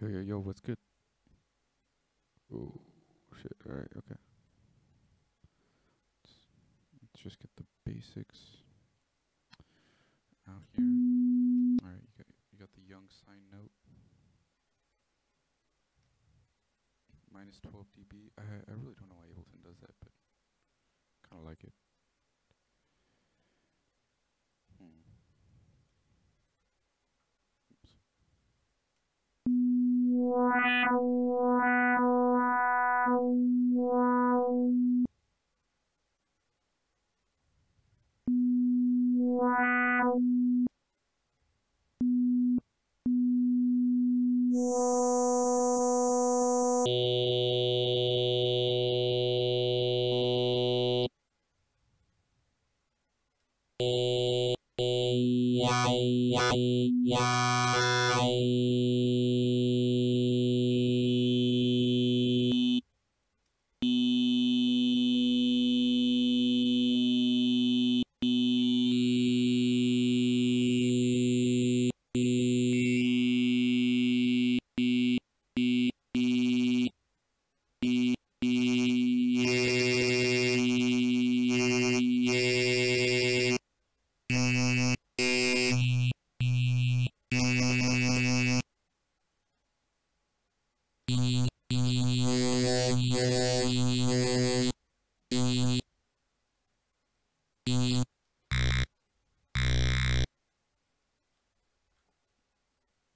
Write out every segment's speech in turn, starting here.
Yo, yo, yo, what's good? Oh, shit. Alright, okay. Let's just get the basics out here. Alright, you got the young sine note. Minus 12 dB. I really don't know why Ableton does that, but kind of like it. Oops.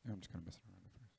Yeah, I'm just kind of messing around at first.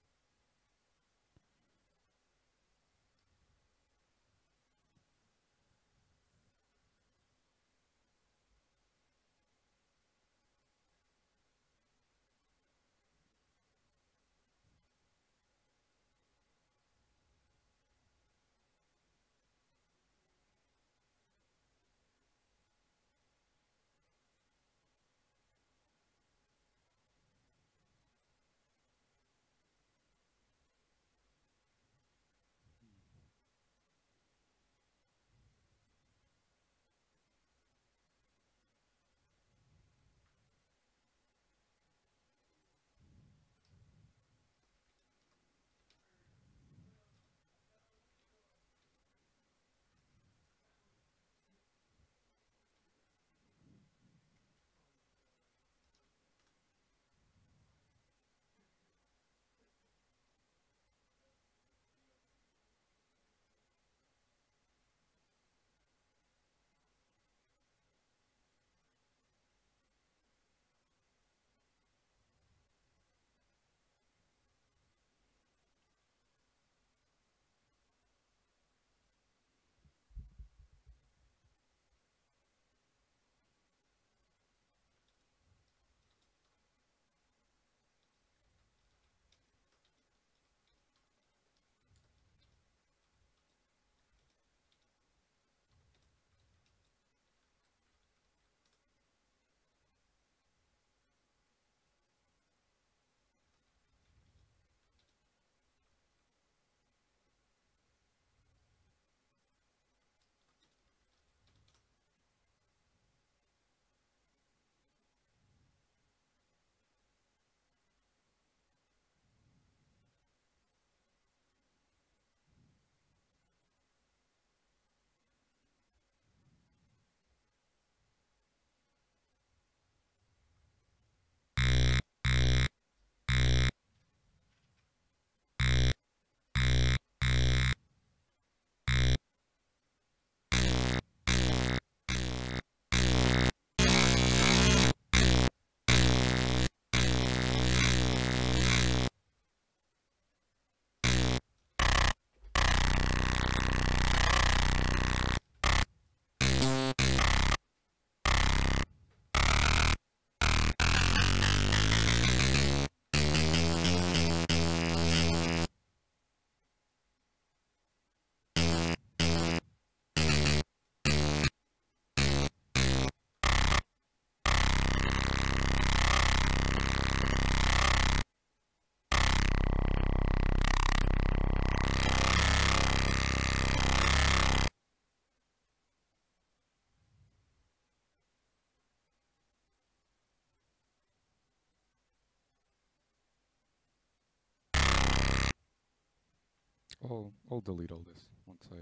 I'll delete all this once I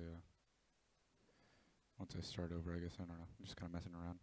start over. I guess I don't know. I'm just kind of messing around.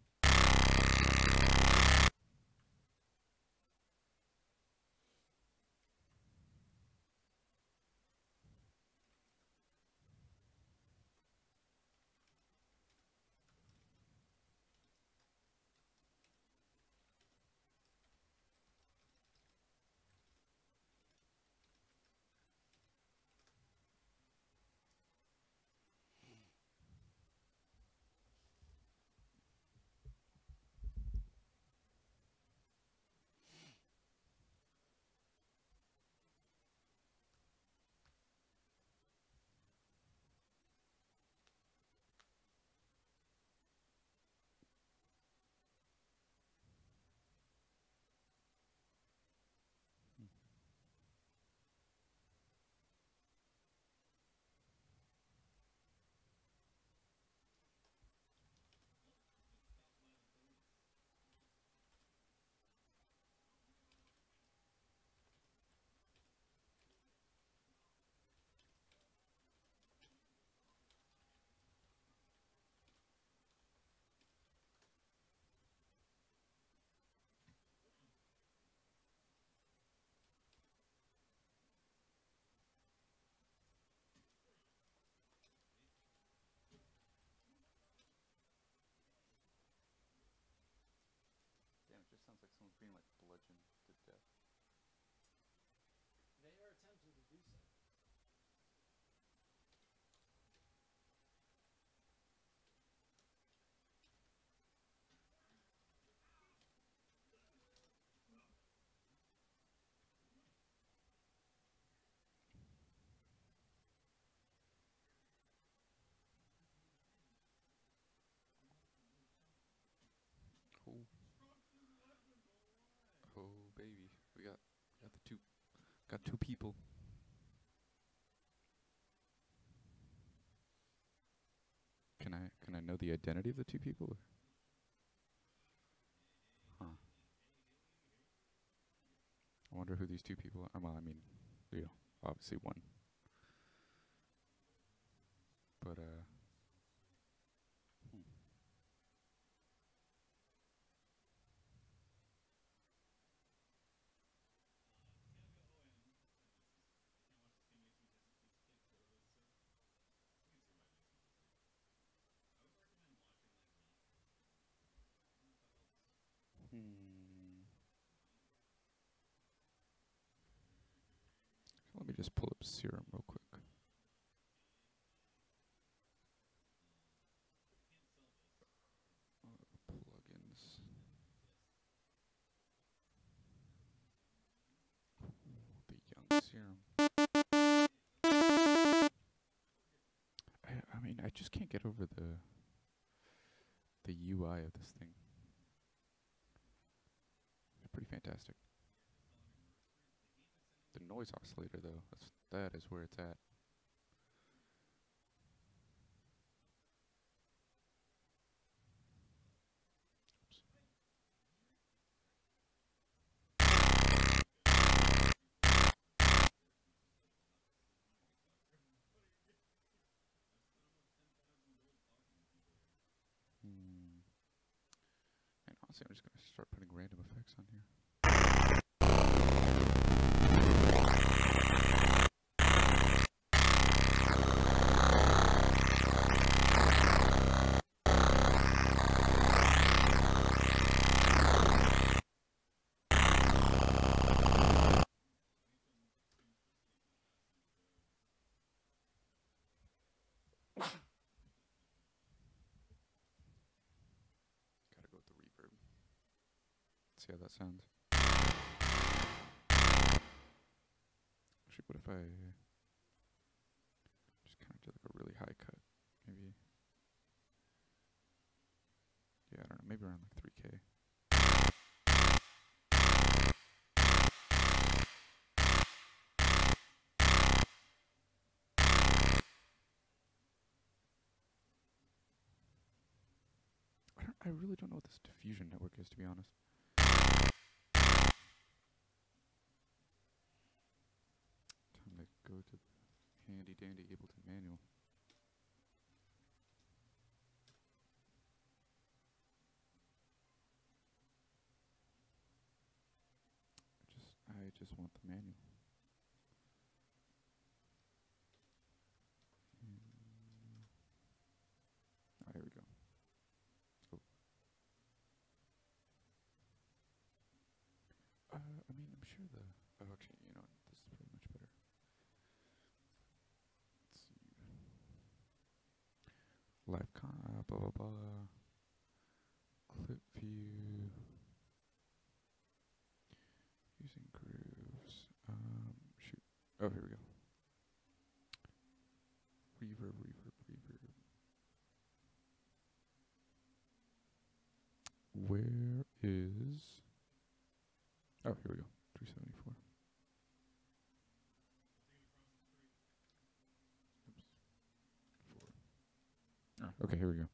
Damn, it just sounds like someone's being like bludgeoned to death. They are attempting to do so. Oh, oh baby, we got two people. Can I know the identity of the two people? Or? Huh. I wonder who these two people are. Well, I mean, you know, obviously one. But hmm. Hmm. Let me just pull up Serum real quick. Plugins. The young Serum. I mean, I just can't get over the UI of this thing. It's pretty fantastic. The noise oscillator, though, that is where it's at. Hmm. And honestly, I'm just gonna start putting random effects on here. Gotta go with the reverb. See how that sounds. Actually, what if I just kind of do like a really high cut? Maybe. Yeah, I don't know. Maybe around like 3K. I really don't know what this diffusion network is, to be honest. Time to go to the Handy dandy Ableton manual. I just want the manual. Oh, here we go. Oh. I mean, I'm sure the. Oh, actually, you know, this is pretty much better. Let's see. Live blah blah blah. Clip view. Using grooves. Shoot. Oh, here we go. Reverb, reverb, reverb. Where is... Oh, here we go. 374. Oops. 4. Oh, okay, here we go.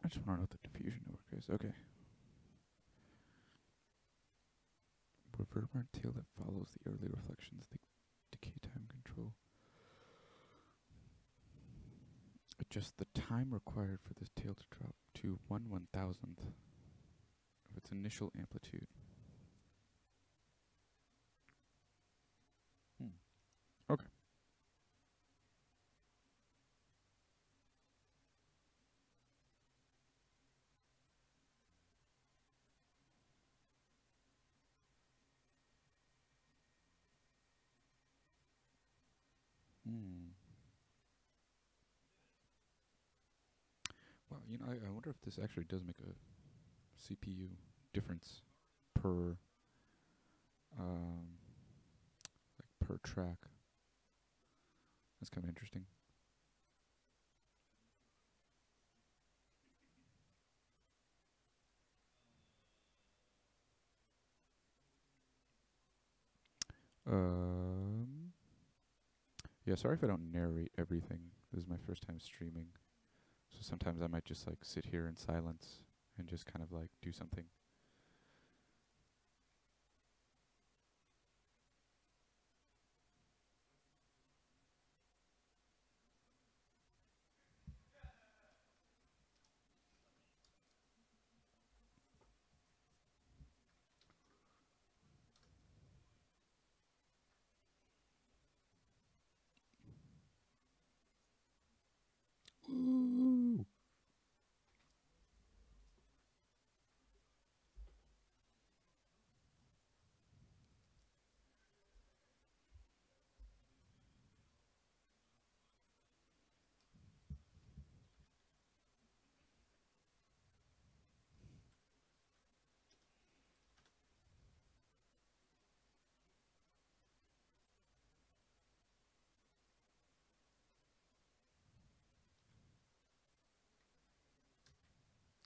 I just want to know what the diffusion network is. Okay. Reverberant tail that follows the early reflections, the decay time control. Adjust the time required for this tail to drop to 1/1000th of its initial amplitude. Okay. Well, you know, I wonder if this actually does make a CPU difference per like per track. That's kind of interesting. Yeah, sorry if I don't narrate everything. This is my first time streaming. So sometimes I might just like sit here in silence and just kind of like do something. Ooh.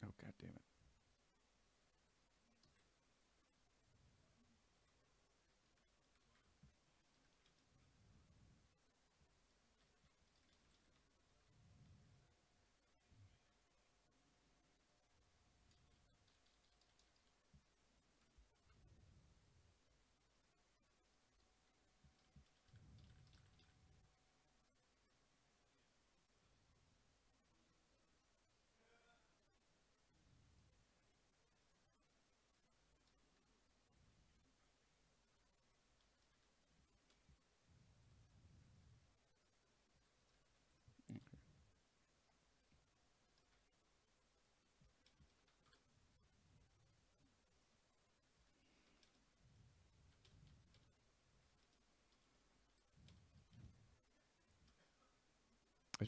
Oh, god damn it.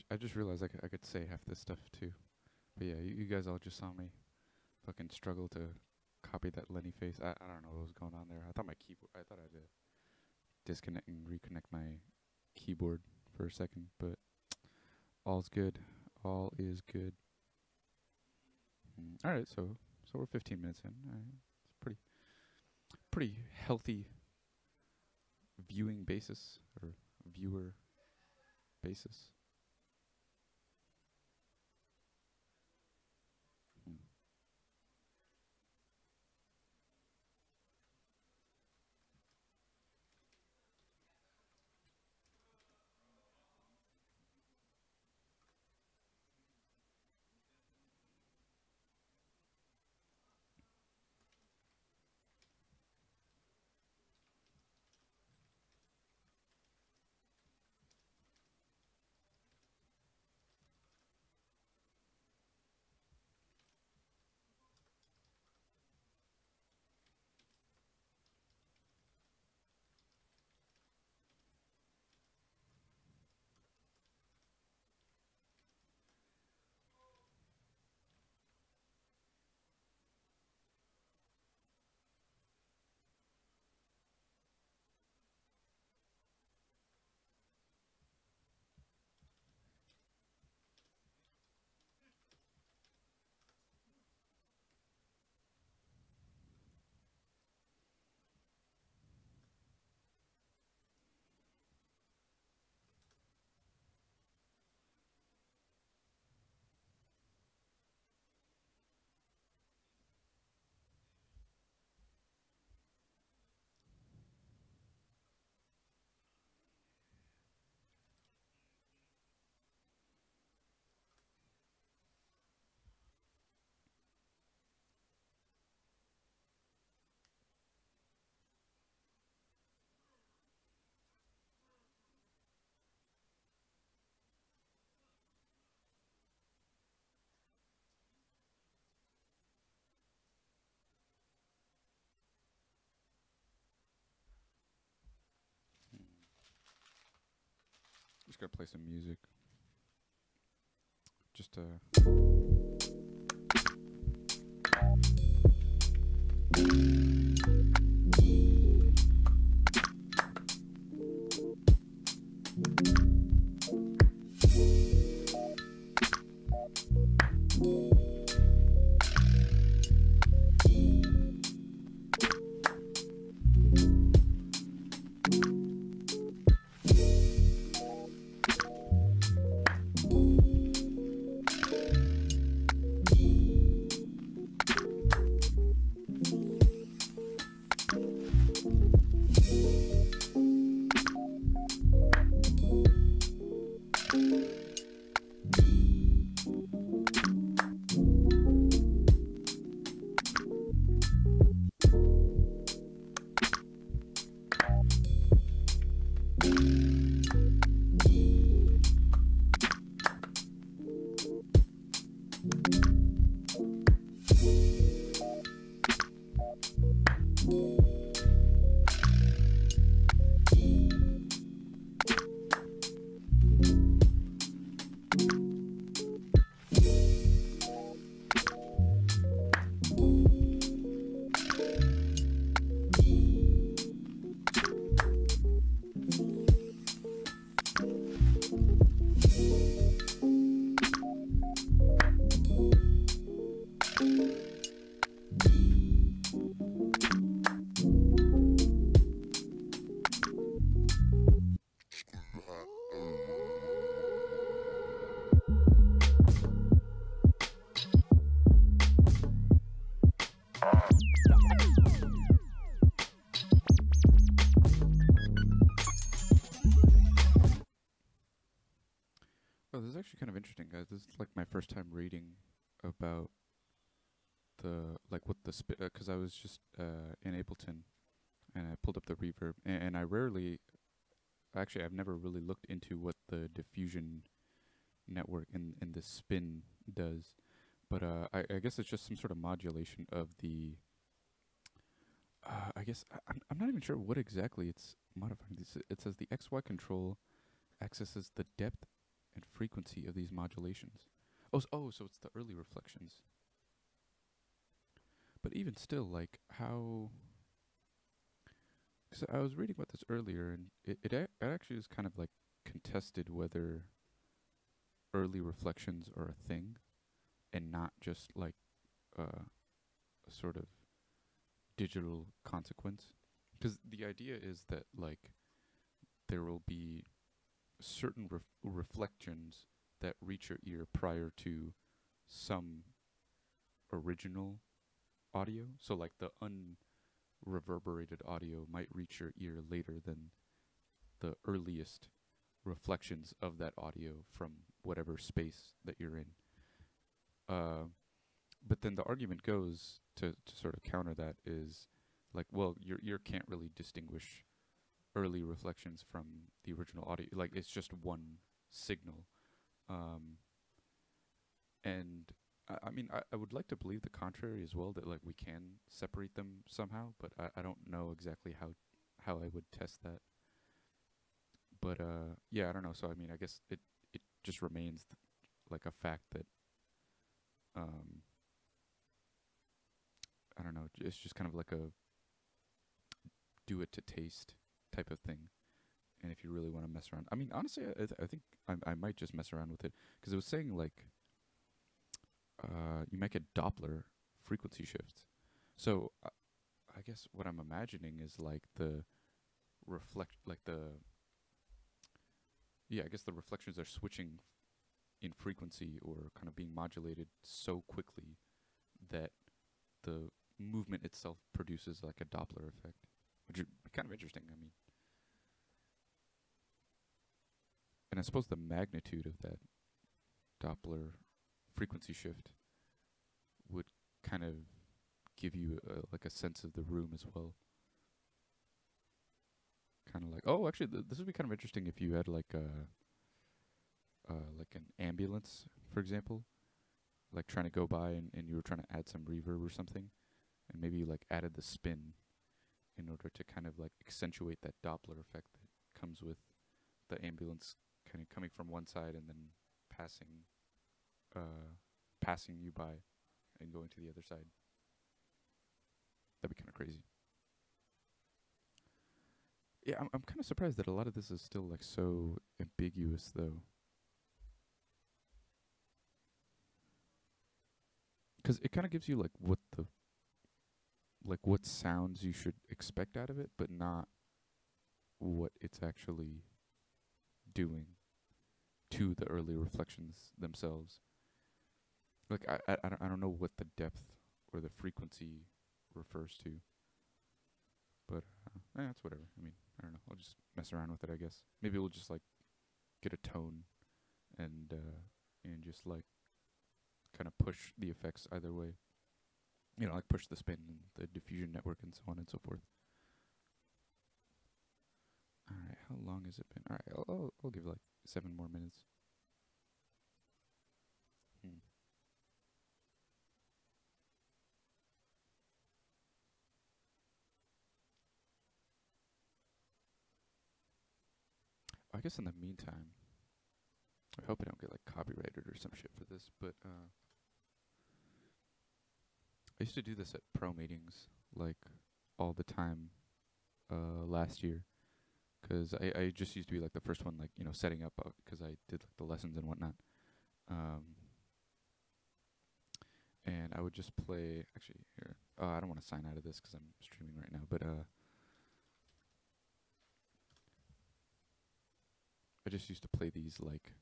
I just realized I could say half this stuff too. But yeah, you guys all just saw me fucking struggle to copy that Lenny face. I don't know what was going on there. I thought my keyboard, I thought I had to disconnect and reconnect my keyboard for a second, but all's good. All is good. All right, so we're 15 minutes in. It's pretty healthy viewing basis or viewer basis. just gonna play some music. Just oh, this is actually kind of interesting, guys. This is like my first time reading about the what the because I was just in Ableton and I pulled up the reverb and I rarely actually I've never really looked into what the diffusion network in the spin does, but I guess it's just some sort of modulation of the I guess I'm not even sure what exactly it's modifying. It says the XY control accesses the depth and frequency of these modulations. So it's the early reflections. But even still, like how? Because I was reading about this earlier, and it actually is kind of like contested whether early reflections are a thing, and not just like a sort of digital consequence. Because the idea is that like there will be certain reflections that reach your ear prior to some original audio. So like the unreverberated audio might reach your ear later than the earliest reflections of that audio from whatever space that you're in. But then the argument goes to sort of counter that is like, well, your ear can't really distinguish early reflections from the original audio. Like it's just one signal. And I mean, I would like to believe the contrary as well, that like we can separate them somehow, but I don't know exactly how I would test that. But yeah, I don't know. So I mean, I guess it just remains like a fact that I don't know. It's just kind of like a do it to taste type of thing. And if you really want to mess around, I mean, honestly, I think I might just mess around with it because it was saying like you might get Doppler frequency shifts. So I guess what I'm imagining is like the I guess the reflections are switching in frequency or kind of being modulated so quickly that the movement itself produces like a Doppler effect, which would be kind of interesting. I mean, and I suppose the magnitude of that Doppler frequency shift would kind of give you like a sense of the room as well. Kind of like, oh, actually, this would be kind of interesting if you had like an ambulance, for example, like trying to go by and you were trying to add some reverb or something, and maybe you like added the spin in order to kind of like accentuate that Doppler effect that comes with the ambulance kind of coming from one side and then passing, passing you by, and going to the other side. That'd be kind of crazy. Yeah, I'm kind of surprised that a lot of this is still like so ambiguous, though. Because it kind of gives you like what sounds you should expect out of it, but not what it's actually doing to the early reflections themselves. Like I don't know what the depth or the frequency refers to, but it's whatever. I mean, I don't know. I'll just mess around with it, I guess. Maybe we'll just like get a tone and just like kind of push the effects either way. You know, like push the spin and the diffusion network and so on and so forth. All right, how long has it been? All right, I'll give like 7 more minutes. I guess in the meantime, I hope I don't get like copyrighted or some shit for this, but I used to do this at pro meetings like all the time last year, because I just used to be like the first one, like, you know, setting up, because I did like the lessons and whatnot. And I would just play, actually here, I don't want to sign out of this because I'm streaming right now, but I just used to play these like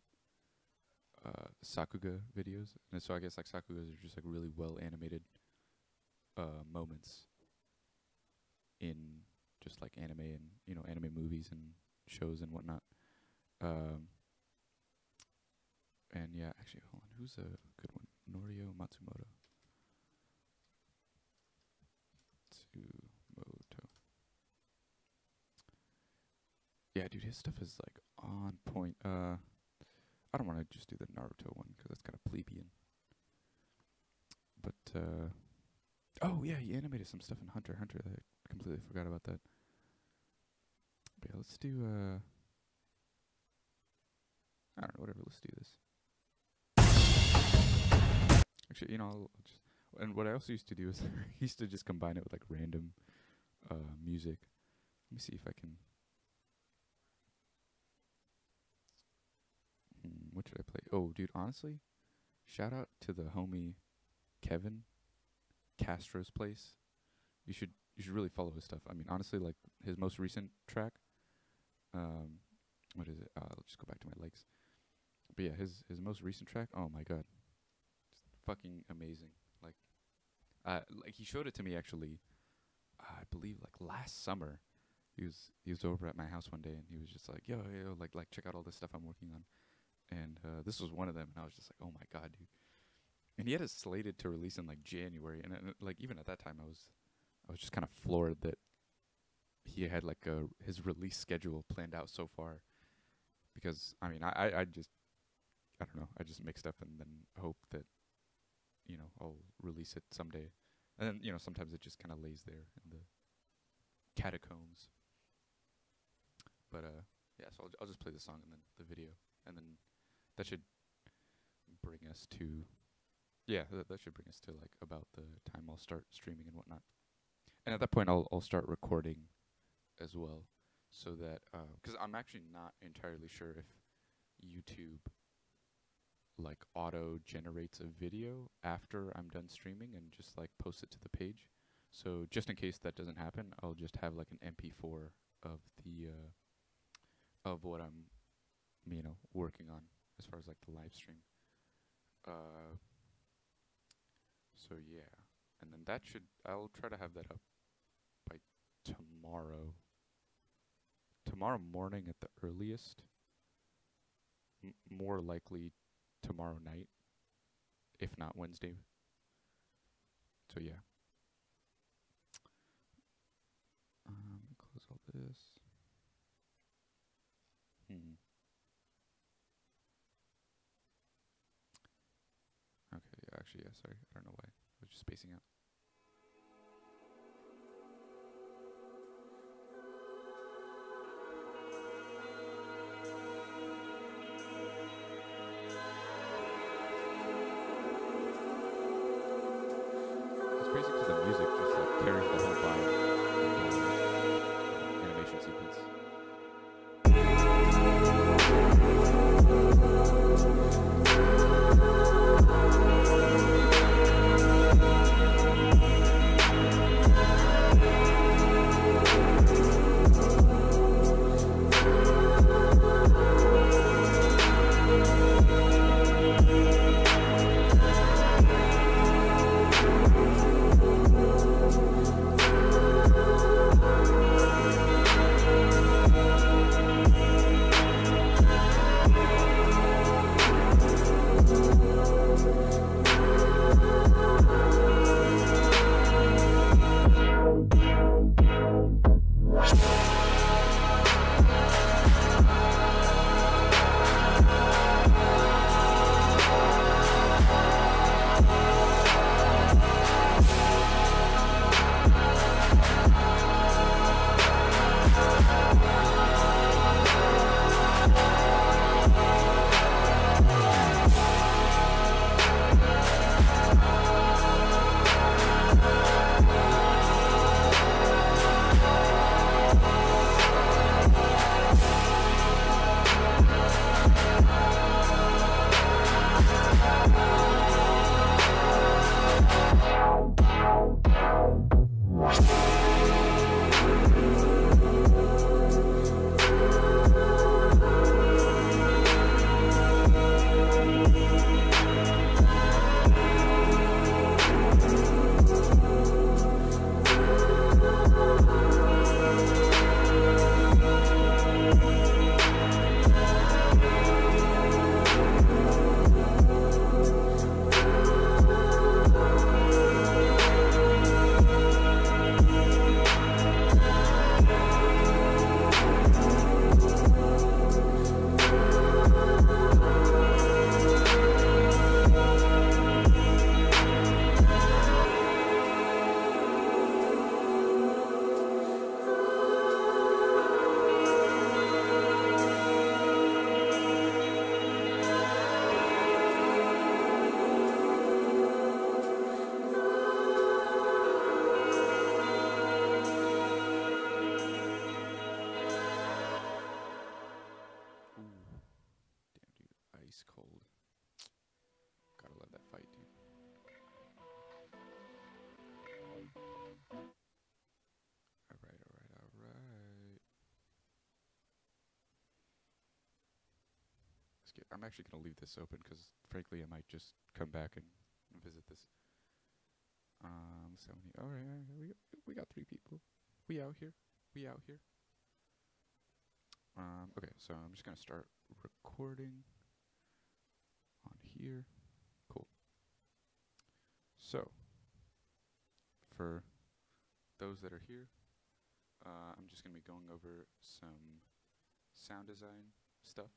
Sakuga videos, and so I guess like Sakugas are just like really well animated moments in just like anime and, you know, anime movies and shows and whatnot. And yeah, actually, hold on, who's a good one? Norio Matsumoto. Yeah, dude, his stuff is like on point. I don't want to just do the Naruto one because that's kind of plebeian. But oh yeah, he animated some stuff in Hunter x Hunter. I completely forgot about that. But yeah, let's do I don't know, whatever. Let's do this. Actually, you know, I'll just. And what I also used to do is I used to just combine it with like random music. Let me see if I can. What should I play? Oh, dude, honestly, shout out to the homie Kevin Castro's Place. You should really follow his stuff. I mean, honestly, like his most recent track. What is it? I'll just go back to my legs. But yeah, his most recent track. Oh my god, just fucking amazing. Like he showed it to me actually. I believe like last summer. He was over at my house one day and he was just like, yo, like check out all this stuff I'm working on. And this was one of them, and I was just like, oh my god, dude. And he had it slated to release in like January, and like even at that time, I was just kind of floored that he had like his release schedule planned out so far. Because I mean, I don't know, I just make stuff and then hope that, you know, I'll release it someday, and then, you know, sometimes it just kind of lays there in the catacombs. But yeah, so I'll just play the song and then the video, and then that should bring us to, yeah, that should bring us to like about the time I'll start streaming and whatnot. And at that point, I'll start recording as well, so that because I'm actually not entirely sure if YouTube like auto generates a video after I'm done streaming and just like posts it to the page. So just in case that doesn't happen, I'll just have like an MP4 of the of what I'm, you know, working on as far as like the live stream. So yeah, and then that should, I'll try to have that up by tomorrow. Tomorrow morning at the earliest. More likely tomorrow night, if not Wednesday. So yeah. Close all this. Okay, yeah, actually, yeah, sorry. I don't know why. I was just spacing out. carries the whole vibe of the animation sequence. Ice cold. Gotta love that fight, dude. Alright. I'm actually gonna leave this open because, frankly, I might just come back and visit this. Alright, we got 3 people. We out here. Okay, so I'm just gonna start recording on here. Cool. So, for those that are here, I'm just gonna be going over some sound design stuff.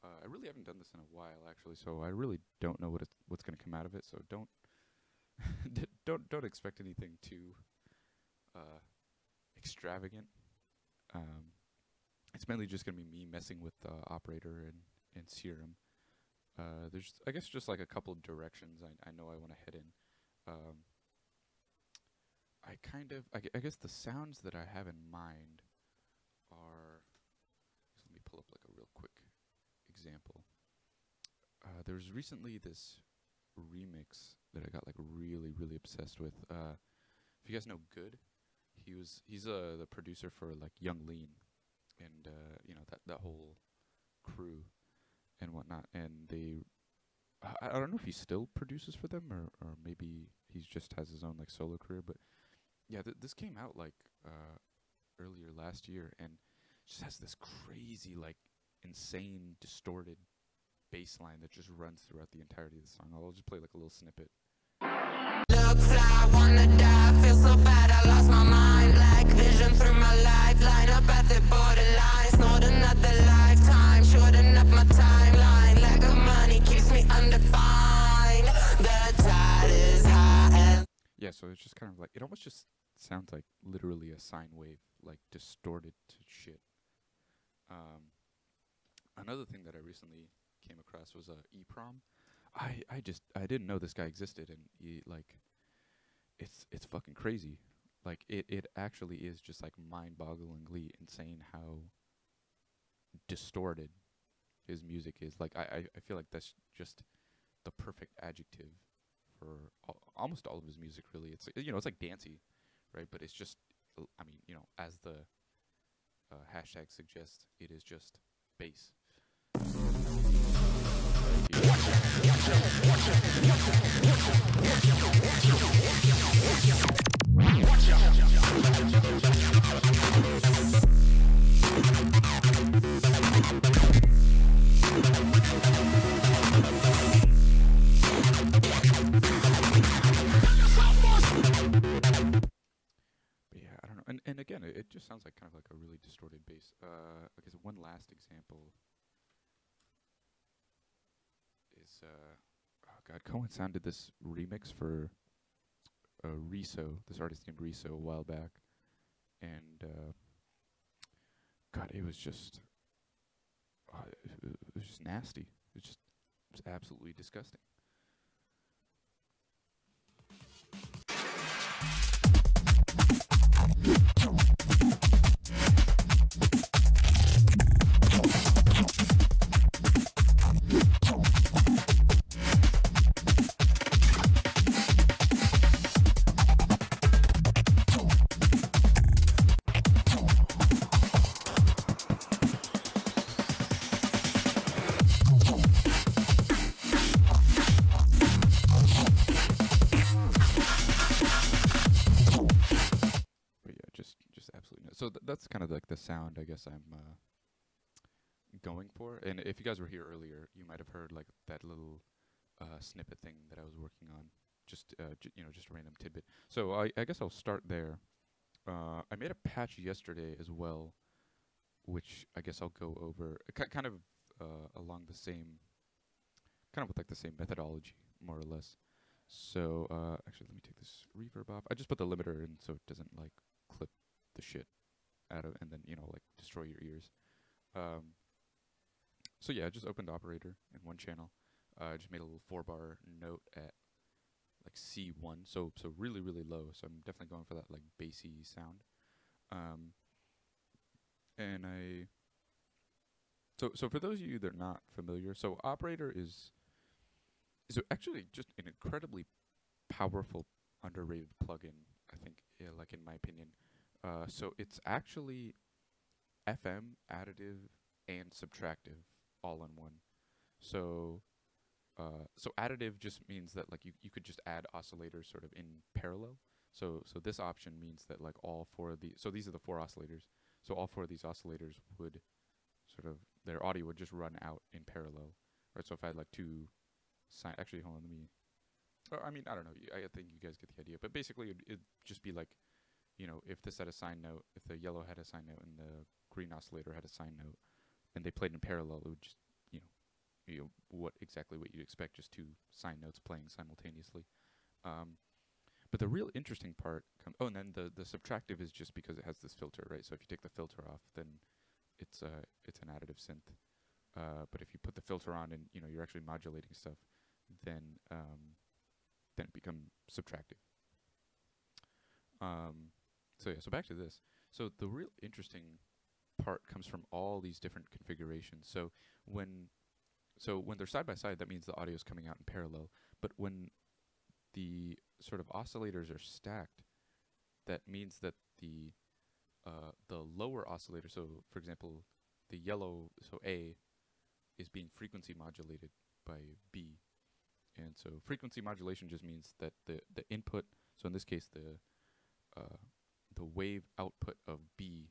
I really haven't done this in a while, actually, so I really don't know what's gonna come out of it. So don't don't expect anything too extravagant. It's mainly just gonna be me messing with the operator and Serum. There's, I guess, just like a couple of directions I know I want to head in. I guess the sounds that I have in mind are, let me pull up like a real quick example. There was recently this remix that I got like really obsessed with. If you guys know Good, he's the producer for like Young Lean, and you know, that whole crew and whatnot. And I don't know if he still produces for them, or maybe he just has his own like solo career. But yeah, this came out like earlier last year, and just has this crazy, like, insane distorted bass line that just runs throughout the entirety of the song. I'll just play like a little snippet. Look fly, wanna die, feel so bad, I lost my mind. Like vision through my life, line up at the borderline. Not another lifetime, shorten up my timeline. Lack of money keeps me undefined. The tide is high and yeah, so it's just kind of like, it almost just sounds like literally a sine wave, like distorted to shit. Another thing that I recently came across was EPROM. I didn't know this guy existed, and he, like, it's fucking crazy. like it actually is just like mind-bogglingly insane how distorted his music is. Like I feel like that's just the perfect adjective for almost all of his music. Really, it's it's like dancey, right? But it's just I mean as the hashtag suggests, it is just bass. But yeah, I don't know. And again, it just sounds like kind of like a really distorted bass. I guess one last example is oh god, Cohen sounded this remix for Riso, this artist named Riso, a while back, and god, it was just it was just nasty. It was absolutely disgusting. Just absolutely no. So that's kind of like the sound I guess I'm going for. And if you guys were here earlier, you might have heard like that little snippet thing that I was working on. Just just a random tidbit. So I guess I'll start there. I made a patch yesterday as well, which I guess I'll go over kind of along the same, kind of with like the same methodology, more or less. So actually, let me take this reverb off. I just put the limiter in so it doesn't like clip the shit out of and then like destroy your ears. So yeah, I just opened Operator in one channel. I just made a little 4-bar note at like C1, so really low. So I'm definitely going for that like bassy sound. And so for those of you that are not familiar, so Operator is actually just an incredibly powerful, underrated plugin. I think, yeah, like in my opinion. So it's actually FM, additive, and subtractive all in one. So additive just means that like you could just add oscillators sort of in parallel. So this option means that like all four of these, so these are the 4 oscillators. So all 4 of these oscillators would sort of, their audio would just run out in parallel. Right. So if I had like 2 sine, actually hold on, let me. I mean, I don't know. I think you guys get the idea. But basically, it'd just be like, if this had a sine note, if the yellow had a sine note and the green oscillator had a sine note, and they played in parallel, it would just, what you'd expect, just 2 sine notes playing simultaneously. But the real interesting part, and then the subtractive is just because it has this filter, right? So if you take the filter off, then it's an additive synth. But if you put the filter on and you're actually modulating stuff, then it becomes subtractive. So yeah, so back to this. So the real interesting part comes from all these different configurations. So when they're side by side, that means the audio is coming out in parallel. But when the sort of oscillators are stacked, that means that the lower oscillator, so for example, the yellow, so A, is being frequency modulated by B. And so frequency modulation just means that the input, so in this case the wave output of B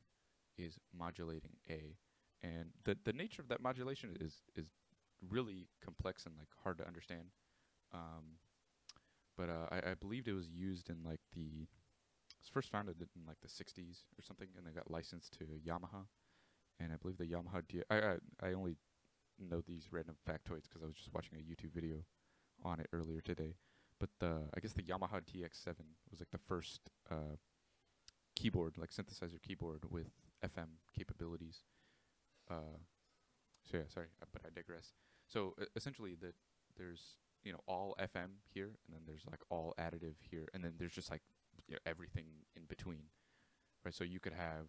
is modulating A. And the nature of that modulation is really complex and like hard to understand. But I believed it was used in like it was first founded in like the 60s or something, and they got licensed to Yamaha. And I believe the Yamaha I only know these random factoids because I was just watching a YouTube video on it earlier today. But I guess the Yamaha DX7 was like the first keyboard, like synthesizer keyboard with FM capabilities. So yeah, sorry, but I digress. So essentially, there's all FM here, and then there's like all additive here, and then there's just like everything in between. right? So you could have,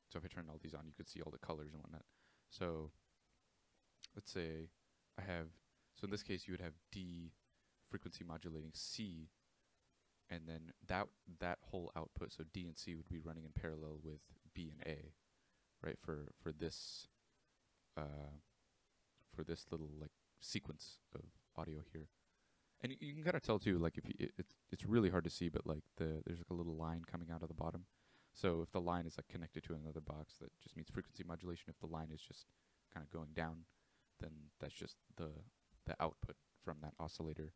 so if I turn all these on, you could see all the colors and whatnot. So let's say I have, so in this case you would have D frequency modulating C, and then that whole output, so D and C would be running in parallel with B and A, right? For this little like sequence of audio here. And you can kind of tell too, like if you, it's really hard to see, but like there's like a little line coming out of the bottom. So if the line is like connected to another box, that just means frequency modulation. If the line is just kind of going down, then that's just the output from that oscillator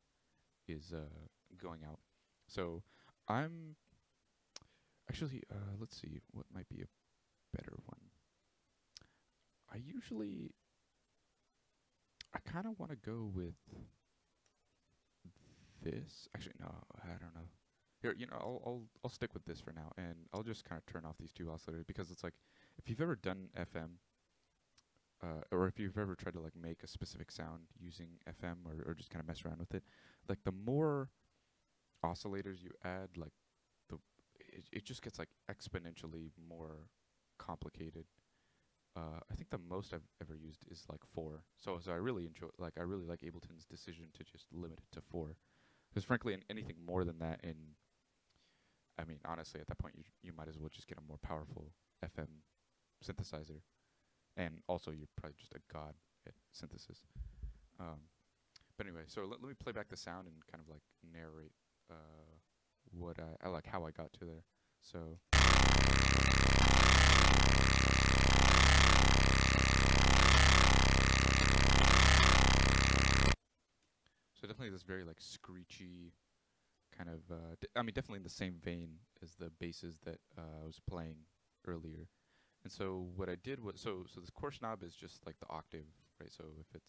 is going out. So I'm actually let's see what might be a better one. I kind of want to go with this. Actually, no, I don't know. Here, you know, I'll stick with this for now, and I'll just kind of turn off these two oscillators, because it's like, if you've ever done FM, or if you've ever tried to like make a specific sound using FM, or just kind of mess around with it, like the more oscillators you add, like it just gets like exponentially more complicated. I think the most I've ever used is like 4. So I really enjoy, like I really like Ableton's decision to just limit it to 4, because frankly, anything more than that, I mean, honestly, at that point, you might as well just get a more powerful FM synthesizer, and also you're probably just a god at synthesis. But anyway, so let me play back the sound and kind of like narrate what I like, how I got to there. So. So definitely this very like screechy kind of, I mean, definitely in the same vein as the basses that I was playing earlier. And so what I did was, so this coarse knob is just like the octave, right? So if it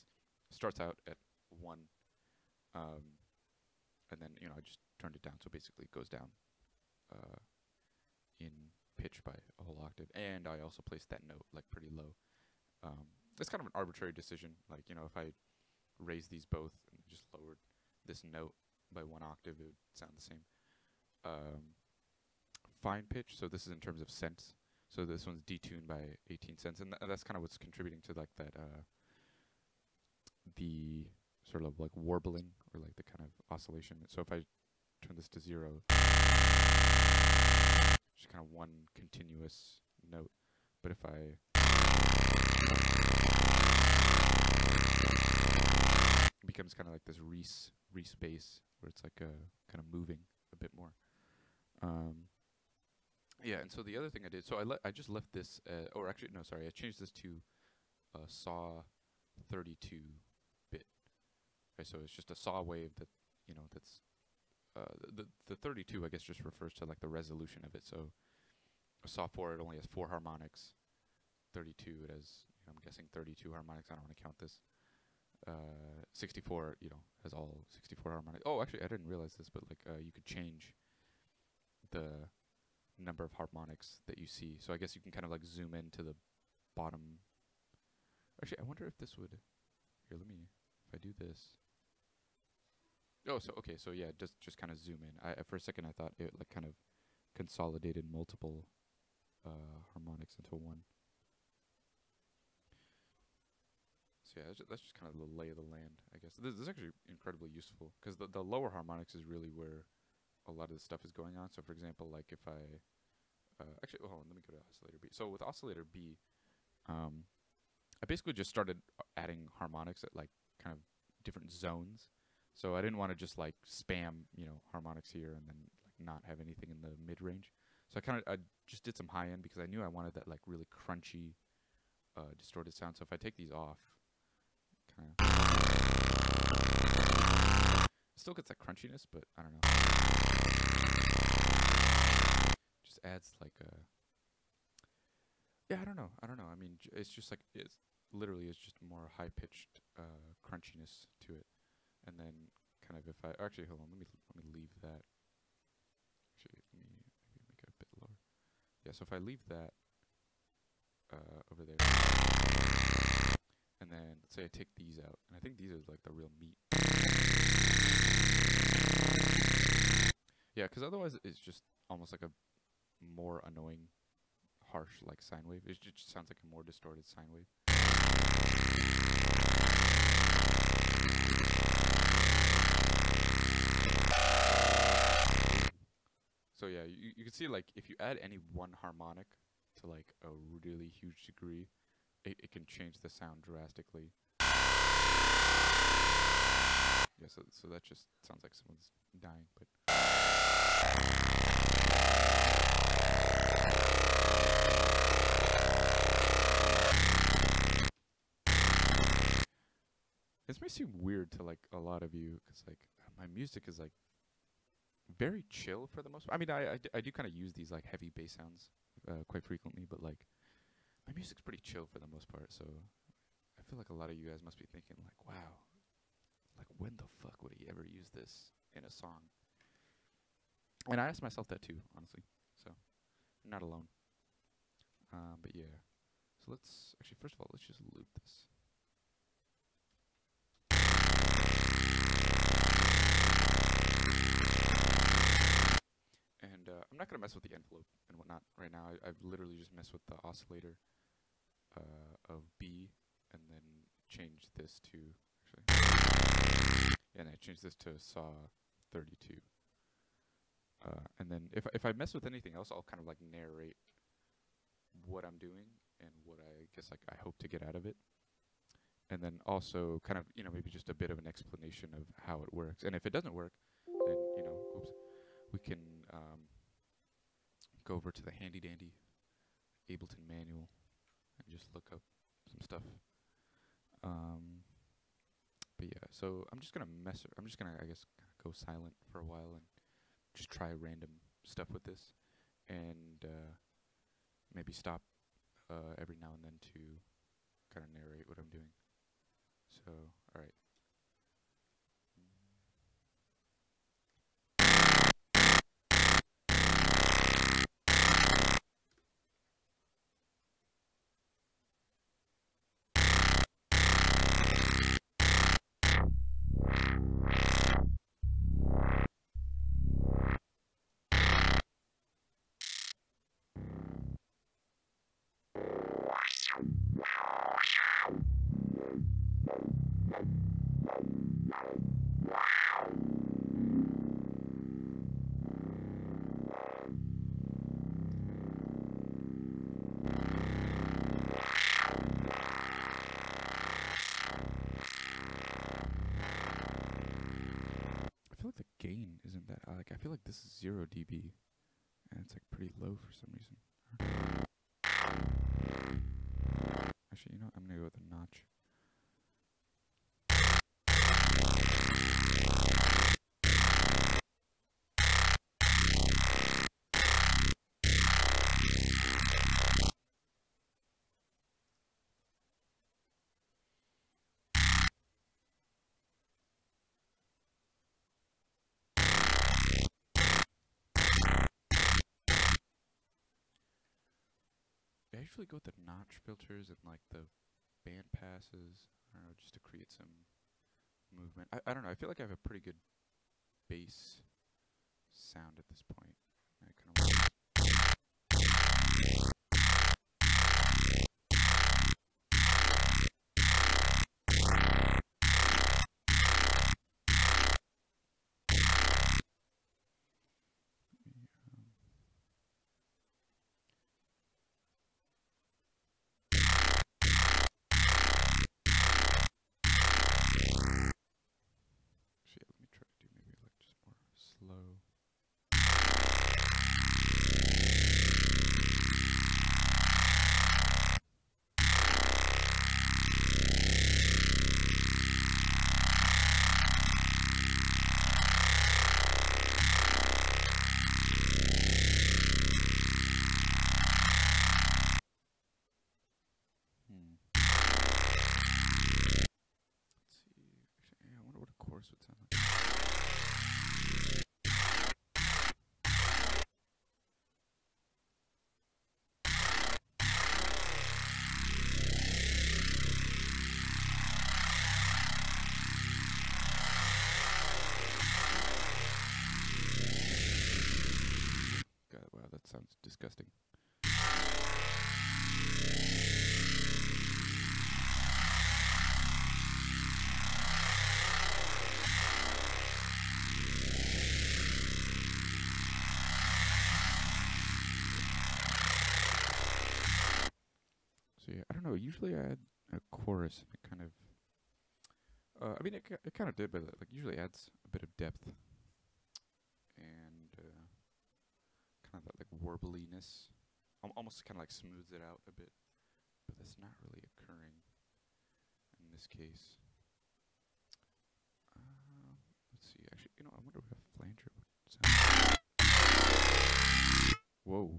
starts out at 1, and then, you know, I just turned it down, so basically it goes down in pitch by a whole octave. And I also placed that note like pretty low. It's kind of an arbitrary decision, like, you know, if I raised these both and just lowered this note by 1 octave, it would sound the same. Fine pitch, so this is in terms of cents. So this one's detuned by 18 cents, and that's kind of what's contributing to like that, the sort of like warbling, or like the kind of oscillation. So if I turn this to 0, just kind of one continuous note. But if I it becomes kind of like this Reese bass, where it's like kind of moving a bit more. Yeah, and so the other thing I did, so I just left this, or actually no, sorry, I changed this to saw 32-bit. Okay, so it's just a saw wave that, you know, that's the 32, I guess, just refers to like the resolution of it. So a saw 4, it only has 4 harmonics. 32, it has, you know, I'm guessing 32 harmonics. I don't want to count this. 64, you know, has all 64 harmonics. Oh, actually, I didn't realize this, but like you could change the number of harmonics that you see. So I guess you can kind of like zoom into the bottom. Actually, I wonder if this would, here, let me, if I do this. Oh, so okay, so yeah, just kind of zoom in. For a second I thought it like kind of consolidated multiple harmonics into one. So yeah, that's just kind of the lay of the land, I guess. This is actually incredibly useful, because the lower harmonics is really where a lot of the stuff is going on. So for example, like if I actually, hold on, let me go to oscillator B. So with oscillator B, I basically just started adding harmonics at like kind of different zones. So I didn't want to just like spam, you know, harmonics here and then like not have anything in the mid range. So I just did some high end, because I knew I wanted that like really crunchy, distorted sound. So if I take these off, kind of still gets that crunchiness, but I don't know. Just adds like a, yeah, I don't know. I mean, it's just like, it's literally is just more high pitched crunchiness to it. And then kind of, if I actually, hold on, let me leave that. Actually, let me maybe make it a bit lower. Yeah, so if I leave that over there, and then let's say I take these out, and I think these are like the real meat. Yeah, because otherwise it's just almost like a more annoying harsh like sine wave. It just sounds like a more distorted sine wave. So yeah, you can see like if you add any one harmonic to like a really huge degree, it can change the sound drastically. Yeah, so that just sounds like someone's dying, but this may seem weird to like a lot of you, because like my music is like very chill for the most part. I mean, I do kind of use these like heavy bass sounds quite frequently, but like my music's pretty chill for the most part. So I feel like a lot of you guys must be thinking like, wow, like when the fuck would he ever use this in a song? And I asked myself that too, honestly. So I'm not alone. But yeah. So let's actually, first of all, let's just loop this. And I'm not going to mess with the envelope and whatnot right now. I've literally just messed with the oscillator of B, and then changed this to, actually, and I changed this to saw 32. And then if I mess with anything else, I'll kind of like narrate what I'm doing and what I guess like I hope to get out of it. And then also kind of, you know, maybe just a bit of an explanation of how it works. And if it doesn't work, then, you know, oops, we can go over to the handy dandy Ableton manual and just look up some stuff. But yeah, so I'm just gonna I guess go silent for a while and just try random stuff with this, and maybe stop every now and then to kind of narrate what I'm doing. So, all right. I feel like the gain isn't that high. Like, I feel like this is 0 dB, and it's like pretty low for some reason. Actually, you know what? I'm gonna go with a notch. I usually go with the notch filters and like the band passes, I don't know, just to create some movement. I don't know, I feel like I have a pretty good bass sound at this point. I kind of let me try to do maybe like just more slow. I wonder what a chorus would sound like. God, wow, that sounds disgusting. So yeah, I don't know. Usually I add a chorus. And it kind of, I mean, it kind of did, but like usually adds a bit of depth and kind of that like warbliness. Almost kind of like smooths it out a bit, but that's not really occurring in this case. Let's see. Actually, you know, I wonder if a flanger would sound. Whoa.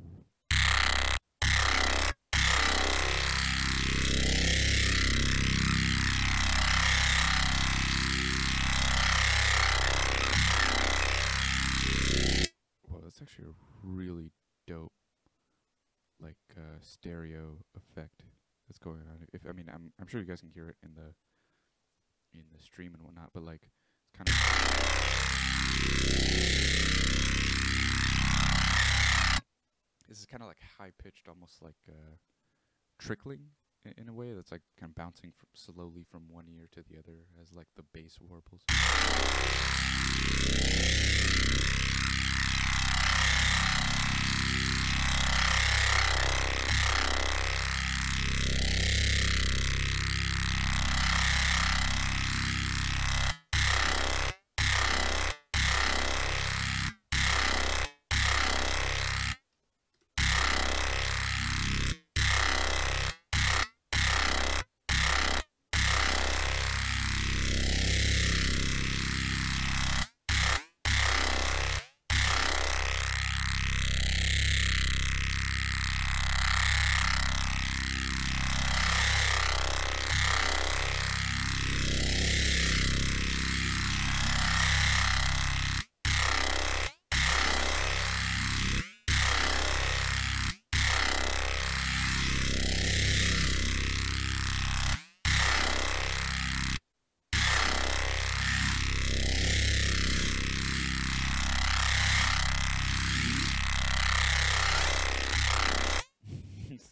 Well, that's actually a really dope, like, stereo effect that's going on. If I mean, I'm sure you guys can hear it in the stream and whatnot, but like, it's kind of. This is kind of like high pitched, almost like trickling in a way. That's like kind of bouncing slowly from one ear to the other as like the bass warbles.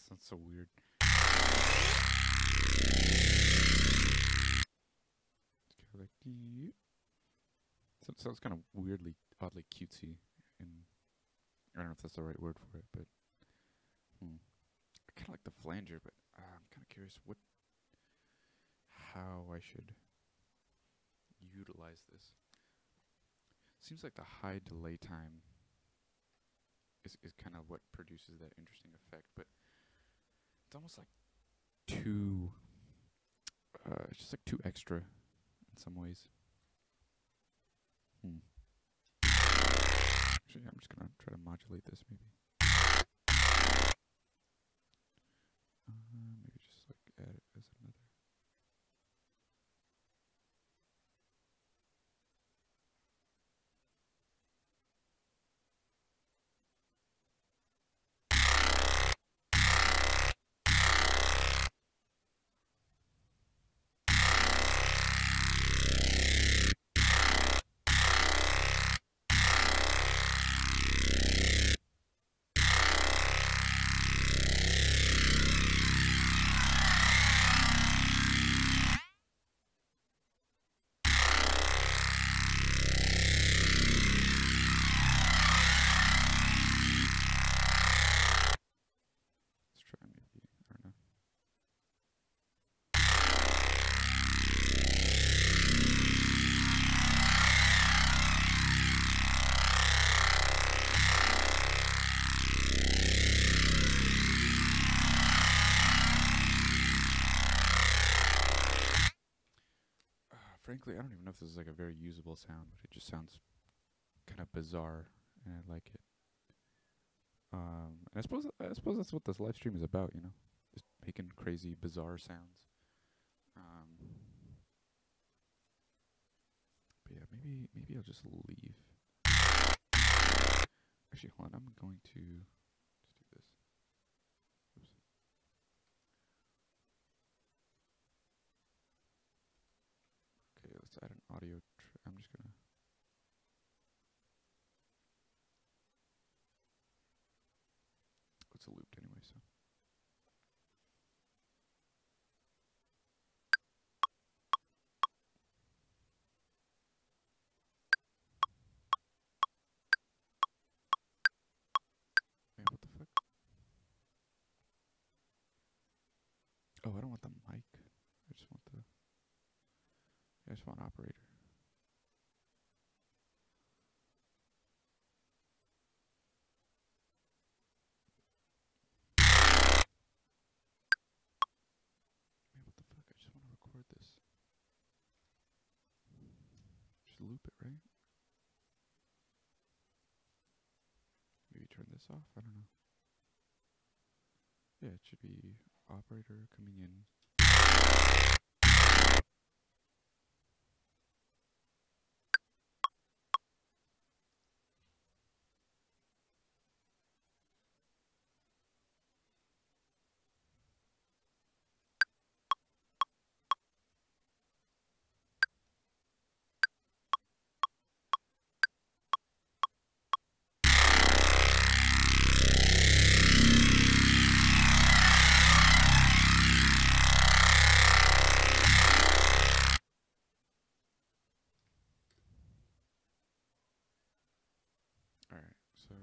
Sounds so weird. Like, sounds kind of weirdly, oddly cutesy, and I don't know if that's the right word for it, but I kind of like the flanger, but I'm kind of curious how I should utilize this. Seems like the high delay time is kind of what produces that interesting effect, but it's almost like too, it's just like too extra in some ways. Actually, I'm just gonna try to modulate this maybe. Maybe just like add it as another. Frankly, I don't even know if this is like a very usable sound, but it just sounds kind of bizarre, and I like it. And I suppose that's what this live stream is about, you know, just making crazy, bizarre sounds. But yeah, maybe I'll just leave. Actually, hold on. I'm going to just do this. Oops. Okay, let's add an audio. I'm just gonna. It's a looped anyway, so. Oh, I don't want the mic. I just want the. I just want operator. Man, what the fuck? I just want to record this. Just loop it, right? Maybe turn this off? I don't know. Yeah, it should be operator coming in. Alright, so